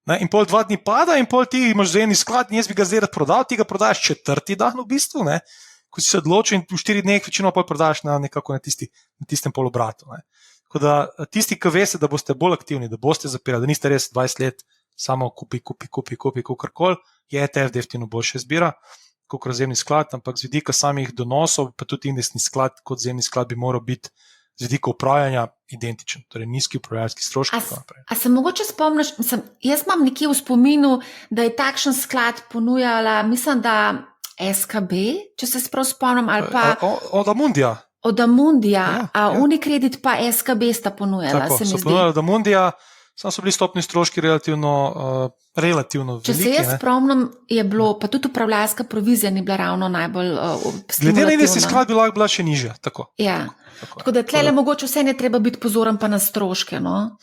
Ne, in pol 2 dni pada in pol ti imaš za eni sklad in jaz bi ga zdaj rad prodal, ti ga prodajaš 4. dan v bistvu, ne, ko si se odločil in v 4 dneh večinoma pol prodajaš na tistem polobratu. Ne. Tako da tisti, ki veste, da boste bolj aktivni, da boste zapirali, da niste res 20 let samo kupi, kakorkoli, je ETF definitivno boljša izbira kot zemni sklad, ampak z vidika samih donosov, pa tudi indeksni sklad kot zemni sklad bi moral biti z vidika upravljanja identičen, torej nizki upravljalski stroški. A se mogoče spomniš, jaz imam nekje v spominu, da je takšen sklad ponujala, mislim, da SKB, če se sprav spomnim, ali pa od Amundija. Od Amundija, Unicredit pa SKB sta ponujala, tako, se mi zdi. So ponujala od Amundija, samo so bili stopni stroški relativno veliki. Če se jaz spomnim, je bilo, pa tudi upravljalska provizija ni bila ravno najbolj stimulativna. Glede na indeksni sklad bi lahko bila še nižja. Tako da tlele mogoče vse ne treba biti pozoren pa na stroške. No?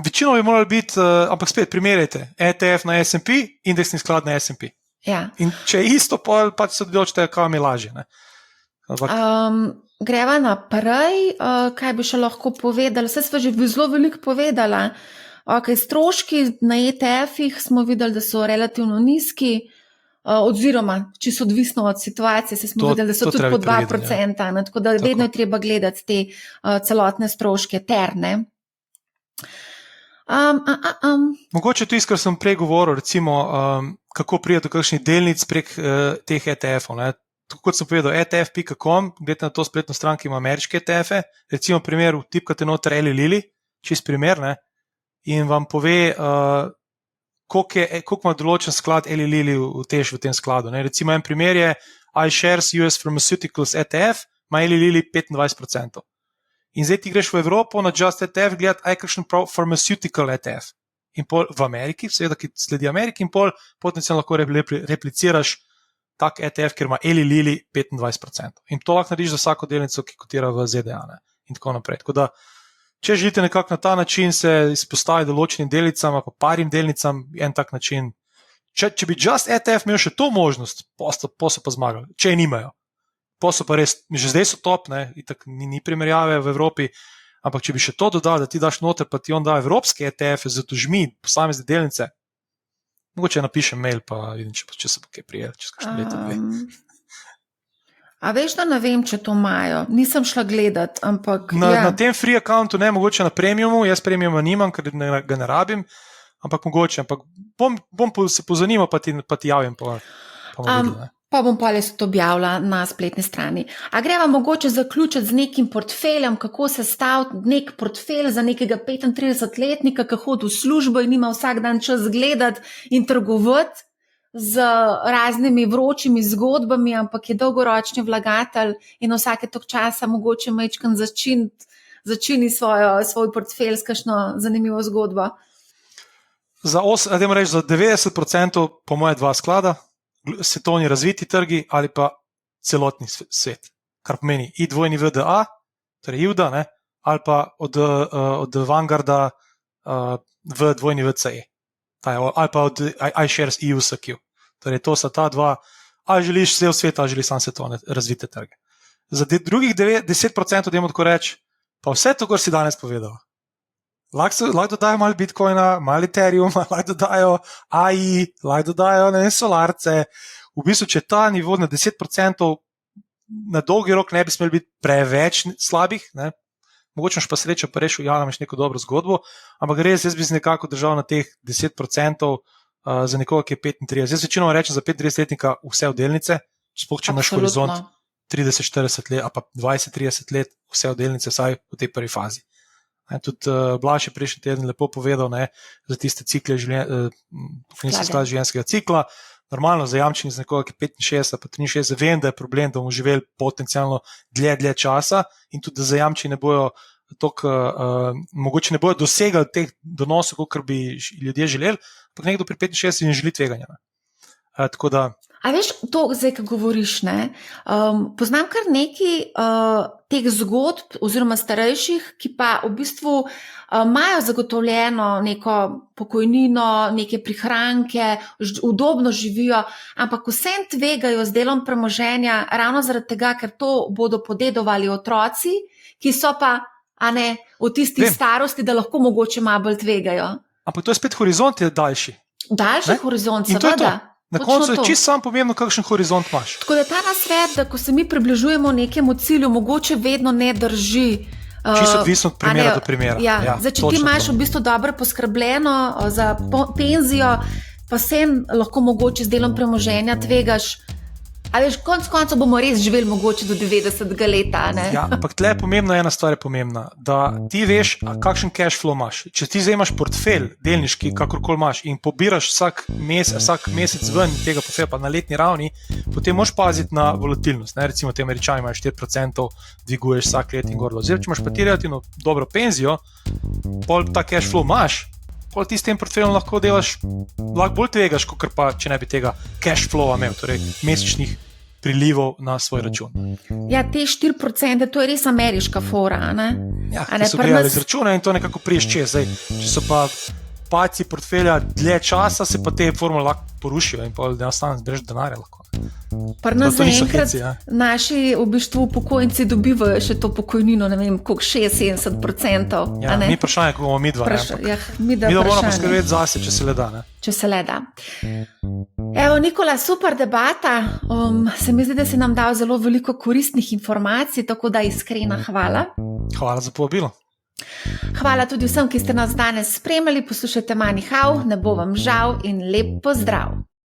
Večino bi morali biti, ampak spet primerjajte, ETF na S&P, indeksni sklad na S&P. Ja. In če je isto, pač se odločite, kaj vam je lažje. Greva naprej, kaj bi še lahko povedali? Vse smo že zelo veliko povedala. Stroški na ETF-ih smo videli, da so relativno nizki, oziroma čisto odvisno od situacije, smo videli, da so tudi po 2%, tako da vedno je treba gledati te celotne stroške terne. Mogoče to iskar sem prej govoril, recimo, kako pride do kakšnih delnic prek teh ETF-ov. Tako kot sem povedal, ETF.com, gledajte na to spletno stran, ki ima ameriške ETF-e, recimo primer, vtipkate noter Eli Lilly, čist primer, ne, in vam pove, koliko ima določen sklad Eli Lilly v tem skladu. Ne. Recimo en primer je iShares US Pharmaceuticals ETF, ima Eli Lilly 25%. In zdaj ti greš v Evropo na Just ETF gledati, aj kakšen pharmaceutical ETF. In pol v Ameriki, seveda, ki sledi Ameriki, in pol potencialno lahko repliciraš tak ETF, ker ima Eli Lilly 25%. In to lahko narediš za vsako delnico, ki kotira v ZDA. Ne? In tako naprej. Tako da, če želite nekako na ta način se izpostaviti določenim delnicam, pa parim delnicam, en tak način. Če bi Just ETF imel še to možnost, pa so pa zmagali. Če je nimajo. Pa so pa res, že zdaj so top, ne? Itak ni primerjave v Evropi, ampak če bi še to dodal, da ti daš noter, pa ti on da evropske ETF-e z tožmi posamezne delnice, mogoče napišem mail, pa vidim, če se bo kaj prijel, čez kakšno leto dve. A veš, da ne vem, če to imajo. Nisem šla gledat, ampak... Na tem free accountu ne, mogoče na premiumu, jaz premiuma nimam, ker ga ne rabim, ampak mogoče, ampak bom se pozanimal, pa ti javim, pa videl, ne. Pa bom pa res to objavila na spletni strani. A greva mogoče zaključiti z nekim portfeljem, kako se staviti nek portfelj za nekega 35-letnika, ki hodi v službo in ima vsak dan čas gledati in trgovati z raznimi vročimi zgodbami, ampak je dolgoročni vlagatelj in vsake tok časa mogoče majčkeno začini svoj portfelj s kakšno zanimivo zgodbo. Za 90% po moje 2 sklada, svetovni razviti trgi ali pa celotni svet, kar pomeni I2VDA, torej IVDA, ne, ali pa od Vanguarda V2VCE, ali pa od iShares EUSQ. Torej to so ta 2, ali želiš cel svet, ali želiš samo svetovne razvite trge. Za drugih 10%, dajmo tako reči, pa vse to, kar si danes povedal. Lahko dodajo malo Bitcoina, malo Ethereuma, lahko dodajo AI, lahko dodajo solarce. V bistvu, če ta nivo na 10% na dolgi rok ne bi smeli biti preveč slabih, ne? Mogoče pa srečo pa rešil, imaš neko dobro zgodbo, ampak res jaz bi se nekako držal na teh 10% za nekoga, ki je 35. Jaz večinoma rečem za 35-letnika vse v delnice, sploh če imaš horizont 30-40 let, a pa 20-30 let vse v delnice, vsaj v tej prvi fazi. Tudi Blaž je prejšnji teden lepo povedal, ne, za tiste cikle življenjskega cikla, normalno zajamčeni z nekoga, ki je 65 pa 63, vem, da je problem, da bomo živeli potencialno dlje časa in tudi, da zajamčeni ne bojo mogoče ne bojo dosegali teh donosov, kot bi ljudje želeli, ampak nekdo pri 65 ne želi tveganja. Tako da A veš, to zdaj, ko govoriš, ne, poznam kar nekaj teh zgodb oziroma starejših, ki pa v bistvu imajo zagotovljeno neko pokojnino, neke prihranke, udobno živijo, ampak vsem tvegajo z delom premoženja ravno zaradi tega, ker to bodo podedovali otroci, ki so pa v tisti starosti, da lahko mogoče malo bolj tvegajo. Ampak to je spet horizont je daljši. Daljši horizont, seveda. Na koncu je čisto samo pomembno, kakšen horizont imaš. Tako da ta nasvet, da ko se mi približujemo nekemu cilju, mogoče vedno ne drži. Čisto odvisno od primera do primera. Zdaj, če ti imaš v bistvu dobro poskrbljeno za penzijo, pa vsem lahko mogoče z delom premoženja tvegaš. A veš, konec koncev bomo res živeli mogoče do 90. leta, ne? Ja, ampak tle je pomembno, ena stvar je pomembna, da ti veš, kakšen cash flow imaš. Če ti zdaj imaš portfelj, delniški, kakorkoli imaš in pobiraš vsak mesec ven tega portfelja, pa na letni ravni, potem moraš paziti na volatilnost. Ne? Recimo, ti Američani imajo 4%, dviguješ vsak let in gorlo. Zdaj, če imaš pa ti relativno dobro penzijo, pol ta cash flow imaš, pol ti s tem portfeljem lahko bolj tvegaš, kot pa če ne bi tega cash flowa imel, torej mesečnih prilivov na svoj račun. Ja, te 4%, to je res ameriška fora, ne? Ja, ki so gledali z računa in to nekako priješ čez. Zdaj, če so pa paci portfelja dlje časa, se pa te formule lahko porušijo in pa enostavno zbereš denarja lahko. Pri nas zaenkrat naši v bistvu upokojenci dobivajo še to pokojnino, ne vem, koliko 76%. Ja, mi vprašanje, kako bomo mi dva. Mi moramo poskrbeti zase, če se le da. Če se le da. Evo, Nikola, super debata. Se mi zdi, da si nam dal zelo veliko koristnih informacij, tako da iskrena hvala. Hvala za povabilo. Hvala tudi vsem, ki ste nas danes spremljali. Poslušajte Money How, ne bo vam žal in lep pozdrav.